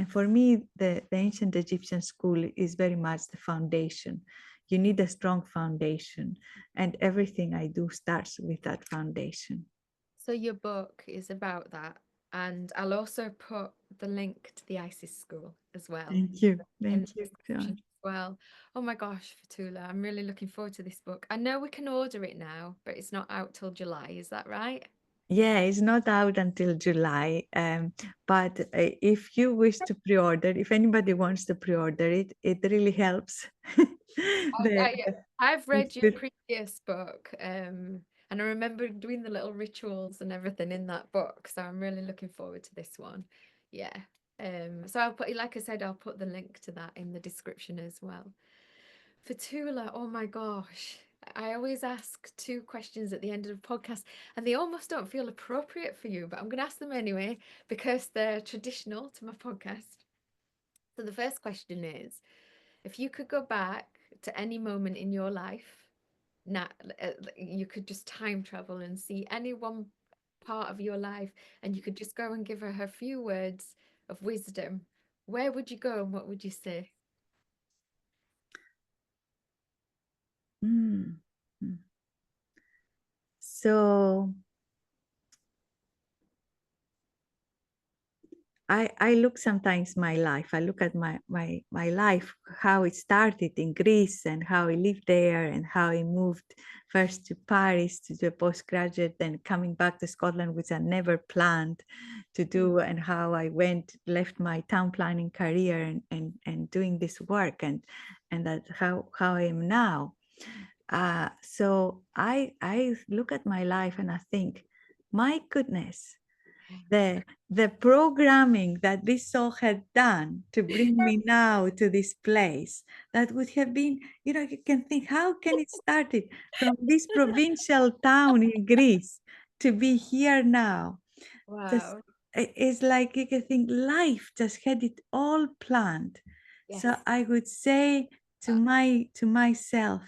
for me, the ancient Egyptian school is very much the foundation. You need a strong foundation, and everything I do starts with that foundation. So your book is about that, and I'll also put the link to the ISIS school as well Thank you. in the Thank you, description John. as well. Oh my gosh, Fotoula, I'm really looking forward to this book. I know we can order it now, but it's not out till July. Is that right? Yeah, it's not out until July. But if you wish to pre-order, if anybody wants to pre-order it, it really helps. the, I, I've read it's your good. previous book, and I remember doing the little rituals and everything in that book. So I'm really looking forward to this one. Yeah. So I'll put, like I said, I'll put the link to that in the description as well. Fotoula, oh my gosh. I always ask two questions at the end of the podcast, and they almost don't feel appropriate for you, but I'm going to ask them anyway because they're traditional to my podcast. So the first question is, if you could go back to any moment in your life, now you could just time travel and see any one part of your life, and you could just go and give her few words of wisdom, where would you go and what would you say? Mm. Mm. So I look sometimes my life. I look at my life, how it started in Greece and how I lived there and how I moved first to Paris to do a postgraduate, then coming back to Scotland, which I never planned to do, and how I left my town planning career and doing this work, and that how I am now. So I look at my life and I think, my goodness, the programming that this soul had done to bring me now to this place, that would have been, you can think, how can it started from this provincial town in Greece to be here now? Just Wow. it's like you can think life just had it all planned. So Yes. I would say to myself,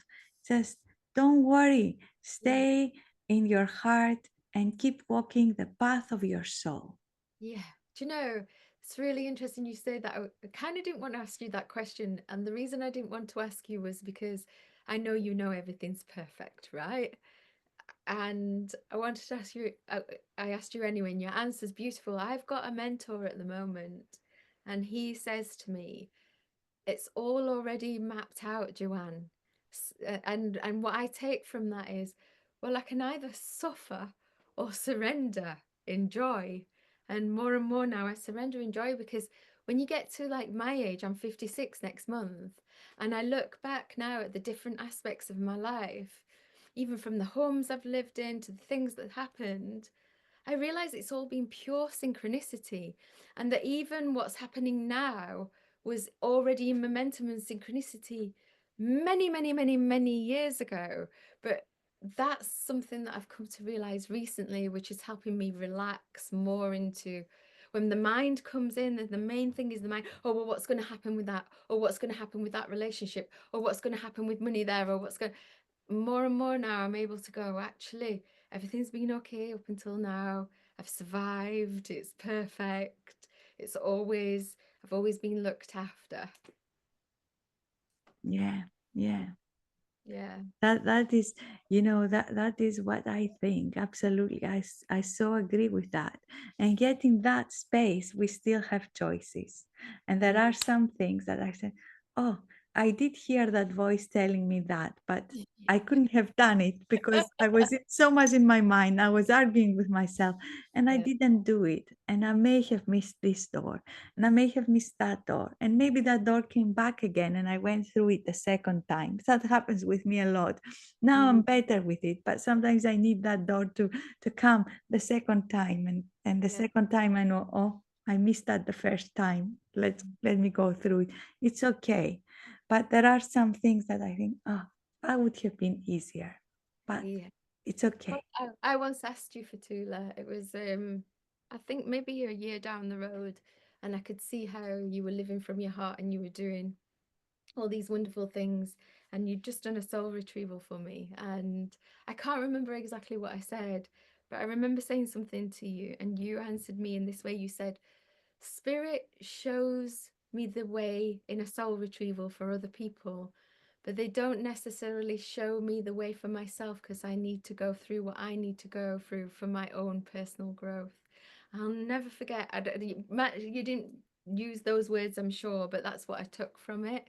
just don't worry, Yeah. stay in your heart and keep walking the path of your soul. Yeah. Do you know, it's really interesting you say that. I kind of didn't want to ask you that question. And the reason I didn't want to ask you was because I know everything's perfect, right? And I wanted to ask you, I asked you anyway, and your answer's beautiful. I've got a mentor at the moment, and he says to me, it's all already mapped out, Joanne. And what I take from that is, well, I can either suffer or surrender in joy. And more now, I surrender in joy because when you get to like my age, I'm 56 next month, and I look back now at the different aspects of my life, even from the homes I've lived in to the things that happened. I realize it's all been pure synchronicity, and that even what's happening now was already in momentum and synchronicity many, many, many, many years ago. But that's something that I've come to realize recently, which is helping me relax more into when the mind comes in, the main thing is the mind. Oh, well, what's going to happen with that? Or what's going to happen with that relationship? Or what's going to happen with money there? Or what's going more and more now I'm able to go, actually, everything's been okay up until now. I've survived. It's perfect. I've always been looked after. Yeah, yeah. Yeah. That is, that is what I think. Absolutely. I so agree with that. And yet in that space, we still have choices. And there are some things that I said, oh, I did hear that voice telling me that, but I couldn't have done it because I was so much in my mind. I was arguing with myself and I Yeah. didn't do it. And I may have missed this door and I may have missed that door. And maybe that door came back again and I went through it the second time. That happens with me a lot. Now I'm better with it, but sometimes I need that door to come the second time. And the Yeah. second time I know, oh, I missed that the first time. Let me go through it. It's okay. But there are some things that I think, oh, that would have been easier. But Yeah. it's okay. Well, I once asked you for Tula. It was I think maybe a year down the road, and I could see how you were living from your heart and you were doing all these wonderful things, and you'd just done a soul retrieval for me. And I can't remember exactly what I said, but I remember saying something to you, and you answered me in this way. You said, Spirit shows me the way in a soul retrieval for other people, but they don't necessarily show me the way for myself because I need to go through what I need to go through for my own personal growth. I'll never forget. You didn't use those words, I'm sure, but that's what I took from it.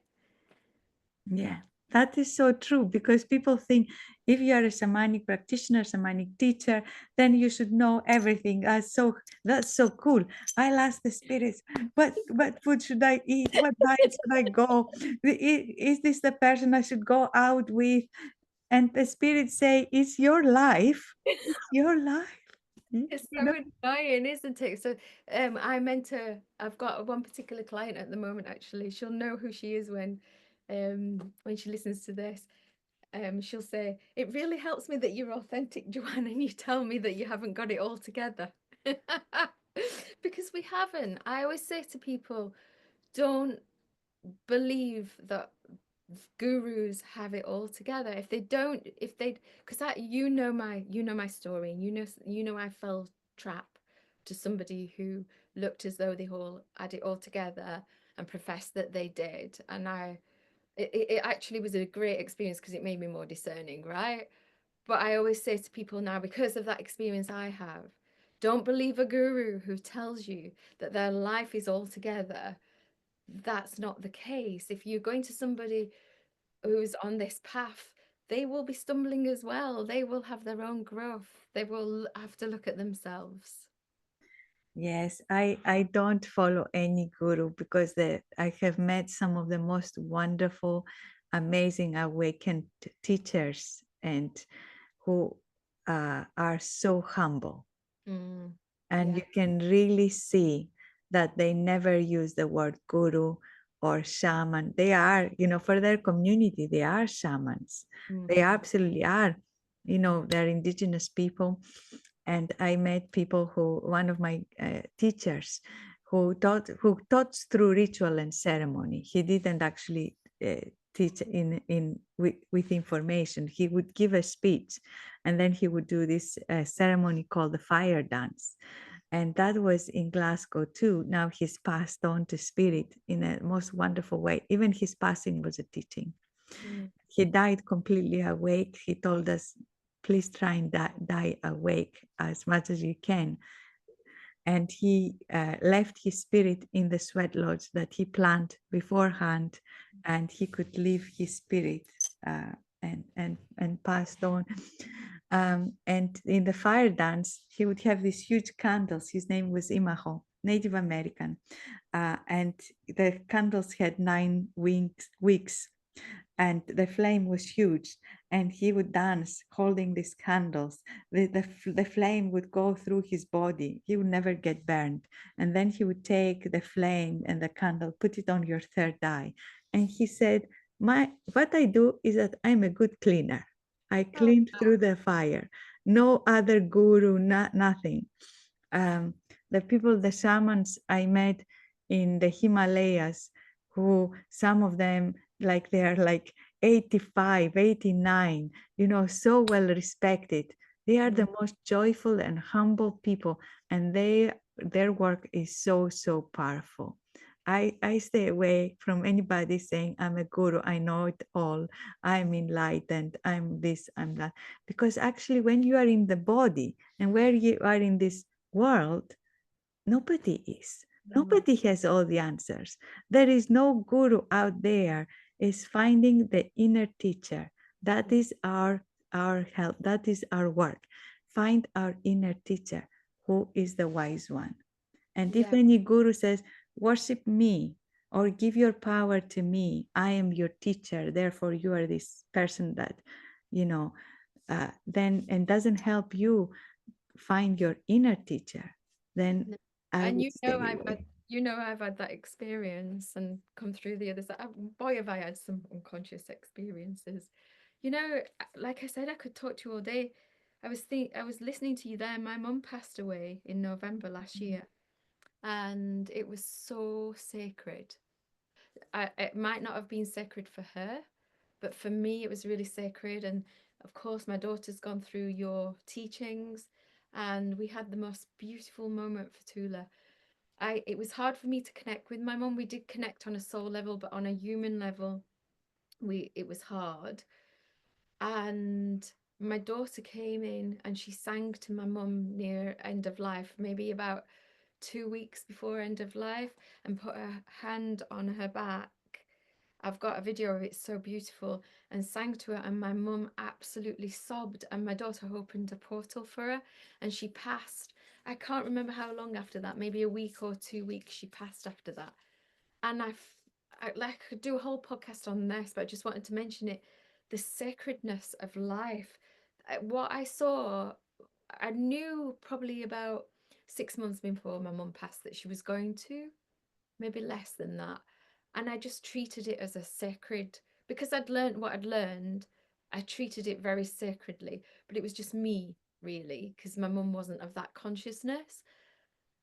Yeah, that is so true because people think if you are a shamanic practitioner, shamanic teacher, then you should know everything. That's so cool. I'll ask the spirits, what food should I eat? What diet should I go? Is this the person I should go out with? And the spirits say, it's your life. It's your life. You It's you so know? annoying, isn't it? So, I've got one particular client at the moment, actually. She'll know who she is when she listens to this. She'll say, "It really helps me that you're authentic, Joanne, and you tell me that you haven't got it all together." Because we haven't. I always say to people, don't believe that gurus have it all together. If they don't, if they, because you know my story, and you know I fell trap to somebody who looked as though they all had it all together and professed that they did, and it actually was a great experience because it made me more discerning, right? But I always say to people now, because of that experience I have, don't believe a guru who tells you that their life is all together. That's not the case. If you're going to somebody who's on this path, they will be stumbling as well. They will have their own growth. They will have to look at themselves. Yes, I don't follow any guru because I have met some of the most wonderful, amazing awakened teachers and who are so humble. Mm, And yeah. you can really see that they never use the word guru or shaman. They are, for their community, they are shamans. They Mm, absolutely are. They're indigenous people. And I met people one of my teachers who taught through ritual and ceremony. He didn't actually teach with information. He would give a speech and then he would do this ceremony called the fire dance. And that was in Glasgow too. Now he's passed on to spirit in a most wonderful way. Even his passing was a teaching. mm, He died completely awake. He told us, please try and die awake as much as you can. And he left his spirit in the sweat lodge that he planned beforehand, and he could leave his spirit and passed on. And in the fire dance, he would have these huge candles. His name was Imaho, Native American, and the candles had 9 wicks, and the flame was huge, and he would dance holding these candles. The flame would go through his body. He would never get burned. And then he would take the flame and the candle, put it on your third eye. And he said, what I do is that I'm a good cleaner. I oh, cleaned through the fire. No other guru, nothing. Um, the people, the shamans I met in the Himalayas, who some of them, like they are like 85, 89, so well respected. They are Mm. the most joyful and humble people, and their work is so, so powerful. I stay away from anybody saying I'm a guru, I know it all, I'm enlightened, I'm this, I'm that. Because actually, when you are in the body and where you are in this world, nobody is. Mm. Nobody has all the answers. There is no guru out there. Is finding the inner teacher. That is our help. That is our work. Find our inner teacher, who is the wise one. And if Yeah. any guru says, worship me or give your power to me, I am your teacher, therefore you are this person that, you know, then and doesn't help you find your inner teacher, then No. I And would stay away. I've had that experience and come through the other side. Boy, have I had some unconscious experiences. Like I said, I could talk to you all day. I was listening to you there. My mum passed away in November last year, and it was so sacred. It might not have been sacred for her, but for me, it was really sacred. And of course, my daughter's gone through your teachings, and we had the most beautiful moment for Tula. It was hard for me to connect with my mum. We did connect on a soul level, but on a human level, we it was hard. And my daughter came in and she sang to my mum near end of life, maybe about 2 weeks before end of life, and put her hand on her back. I've got a video of it, so beautiful, and sang to her, and my mum absolutely sobbed. And my daughter opened a portal for her, and she passed. I can't remember how long after that, maybe a week or 2 weeks she passed after that. And I could do a whole podcast on this, but I just wanted to mention it, the sacredness of life. What I saw, I knew probably about 6 months before my mum passed that she was going to, maybe less than that. And I just treated it as a sacred, because I'd learned what I'd learned, I treated it very sacredly. But it was just me, really, because my mum wasn't of that consciousness.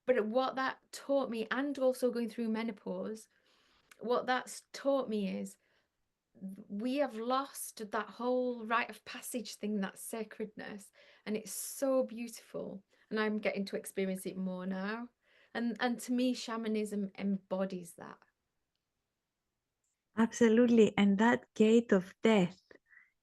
But what that taught me, and also going through menopause, what that's taught me is we have lost that whole rite of passage thing, that sacredness, and it's so beautiful. And I'm getting to experience it more now. And to me, shamanism embodies that. Absolutely. And that gate of death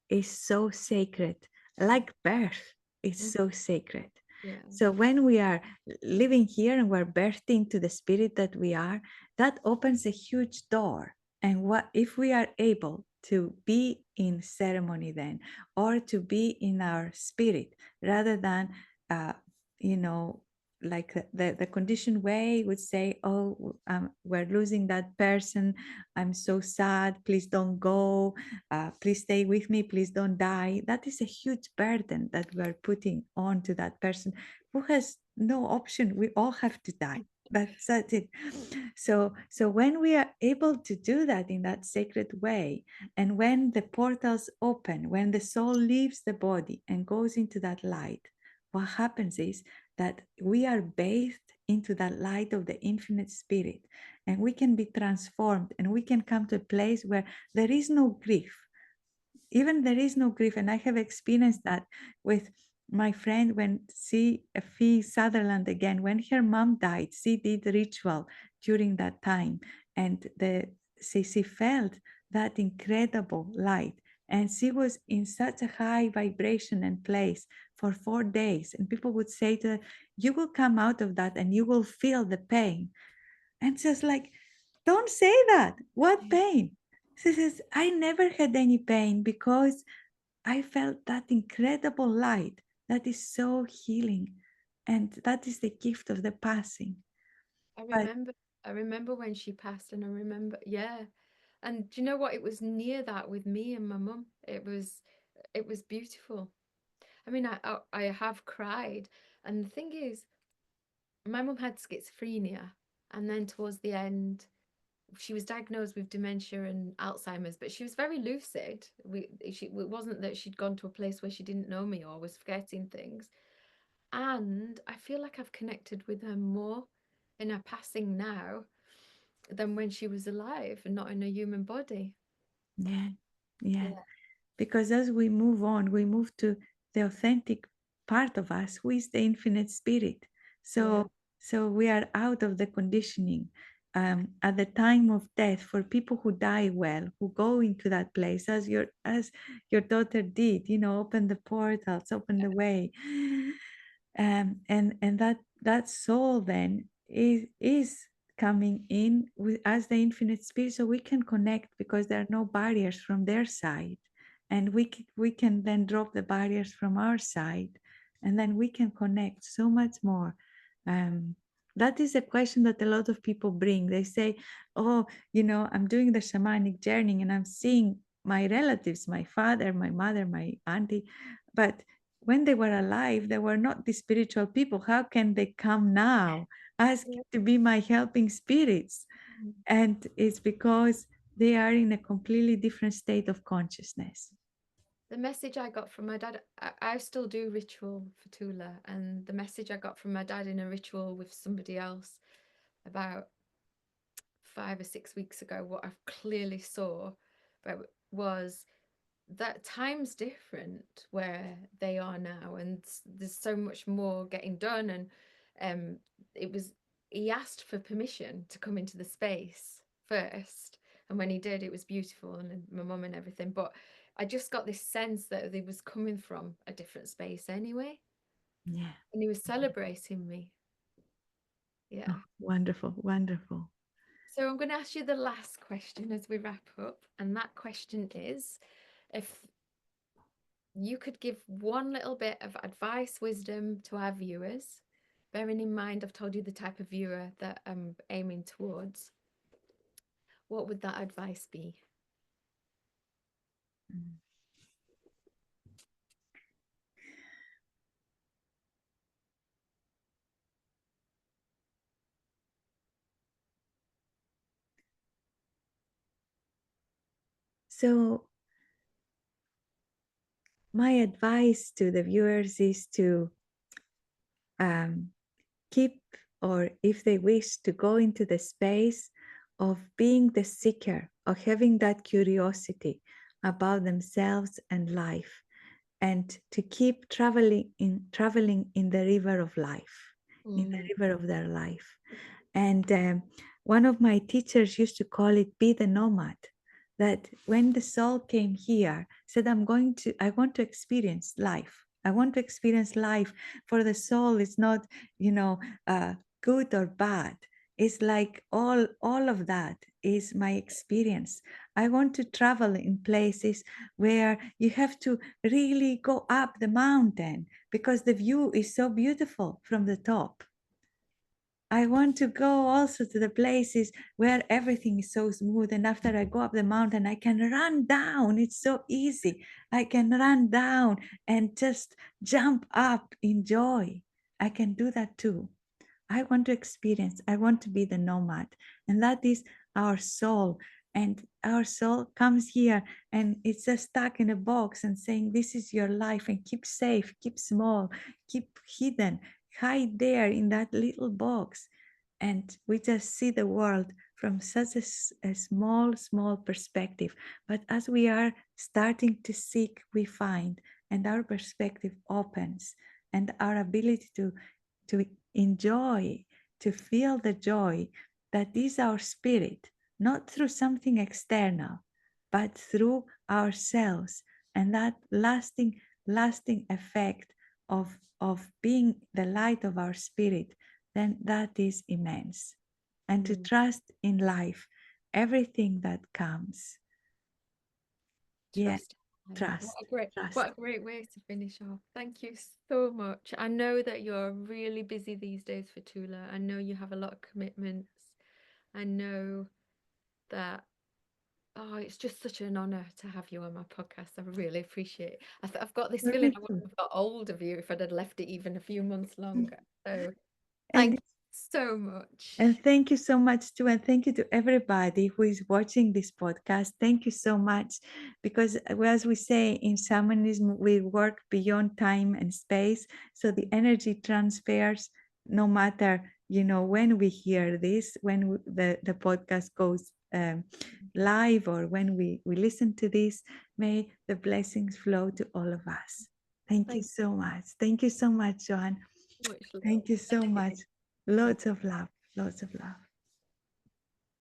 is so sacred, like birth is Mm. so sacred. Yeah. So when we are living here and we're birthing into the spirit that we are, that opens a huge door. And what if we are able to be in ceremony then, or to be in our spirit rather than, uh, you know, like the conditioned way would say, oh, we're losing that person. I'm so sad. Please don't go. Please stay with me, please don't die. That is a huge burden that we are putting on to that person who has no option. We all have to die. That's it. So when we are able to do that in that sacred way, and when the portals open, when the soul leaves the body and goes into that light, what happens is that we are bathed into that light of the infinite spirit, and we can be transformed, and we can come to a place where there is no grief. Even there is no grief. And I have experienced that with my friend when Fee Sutherland again, when her mom died, she did ritual during that time. And she felt that incredible light. And she was in such a high vibration and place for 4 days. And people would say to her, you will come out of that and you will feel the pain. And just like, don't say that. What pain? She says, I never had any pain because I felt that incredible light that is so healing. And that is the gift of the passing. I But remember I remember when she passed, and I remember, yeah. And do you know what? It was near that with me and my mum. It was beautiful. I mean, I have cried. And the thing is, my mum had schizophrenia, and then towards the end, she was diagnosed with dementia and Alzheimer's, but she was very lucid. It wasn't that she'd gone to a place where she didn't know me or was forgetting things. And I feel like I've connected with her more in her passing now than when she was alive and not in a human body. Yeah, yeah. Yeah. Because as we move on, we move to the authentic part of us, who is the infinite spirit. Yeah. So we are out of the conditioning. At the time of death, for people who die well, who go into that place, as your daughter did, open the portals, open the way, and that soul then is coming in with as the infinite spirit, so we can connect because there are no barriers from their side, and we can then drop the barriers from our side, and then we can connect so much more. um, that is a question that a lot of people bring. They say, oh, I'm doing the shamanic journey and I'm seeing my relatives, my father, my mother, my auntie, but when they were alive, they were not the spiritual people. How can they come now asking Yeah. to be my helping spirits? And it's because they are in a completely different state of consciousness. The message I got from my dad, I still do ritual for Tula, and the message I got from my dad in a ritual with somebody else about 5 or 6 weeks ago, what I clearly saw was that time's different where they are now, and there's so much more getting done. And um, it was he asked for permission to come into the space first, and when he did, it was beautiful, and my mum and everything. But I just got this sense that he was coming from a different space anyway, Yeah. and he was celebrating me. Yeah. Oh, wonderful, wonderful. So I'm going to ask you the last question as we wrap up, and that question is, if you could give one little bit of advice, wisdom to our viewers, bearing in mind I've told you the type of viewer that I'm aiming towards, what would that advice be? Mm. So, my advice to the viewers is to um, keep, or if they wish, to go into the space of being the seeker, of having that curiosity about themselves and life, and to keep traveling in the river of life, in the Mm, river of their life. And one of my teachers used to call it be the nomad. That when the soul came here, said, I want to experience life. I want to experience life. For the soul, it's not, you know, good or bad. It's like all of that is my experience. I want to travel in places where you have to really go up the mountain because the view is so beautiful from the top. I want to go also to the places where everything is so smooth. And after I go up the mountain, I can run down. It's so easy. I can run down and just jump up in joy. I can do that too. I want to experience, I want to be the nomad. And that is our soul. And our soul comes here and it's just stuck in a box and saying, this is your life, and keep safe, keep small, keep hidden, hide there in that little box. And we just see the world from such a small, small perspective. But as we are starting to seek, we find, and our perspective opens, and our ability to enjoy, to feel the joy that is our spirit, not through something external, but through ourselves, and that lasting effect of being the light of our spirit, then that is immense. And to mm. trust in life, everything that comes. Yeah, Trust. What trust, a great, trust. what a great way to finish off. Thank you so much. I know that you're really busy these days for Tula. I know you have a lot of commitments. I know that. Oh, it's just such an honor to have you on my podcast. I really appreciate it. I've got this For feeling me I wouldn't too. have got hold of you if I'd have left it even a few months longer. So And thank so much. And thank you so much too. And thank you to everybody who is watching this podcast. Thank you so much. Because as we say in shamanism, we work beyond time and space. So the energy transfers no matter, when we hear this, when the podcast goes live, or when we listen to this, may the blessings flow to all of us. Thank you Thank so much. Thank you so much, Joan. you so much, Thank love. you so much. Lots of love. Lots of love.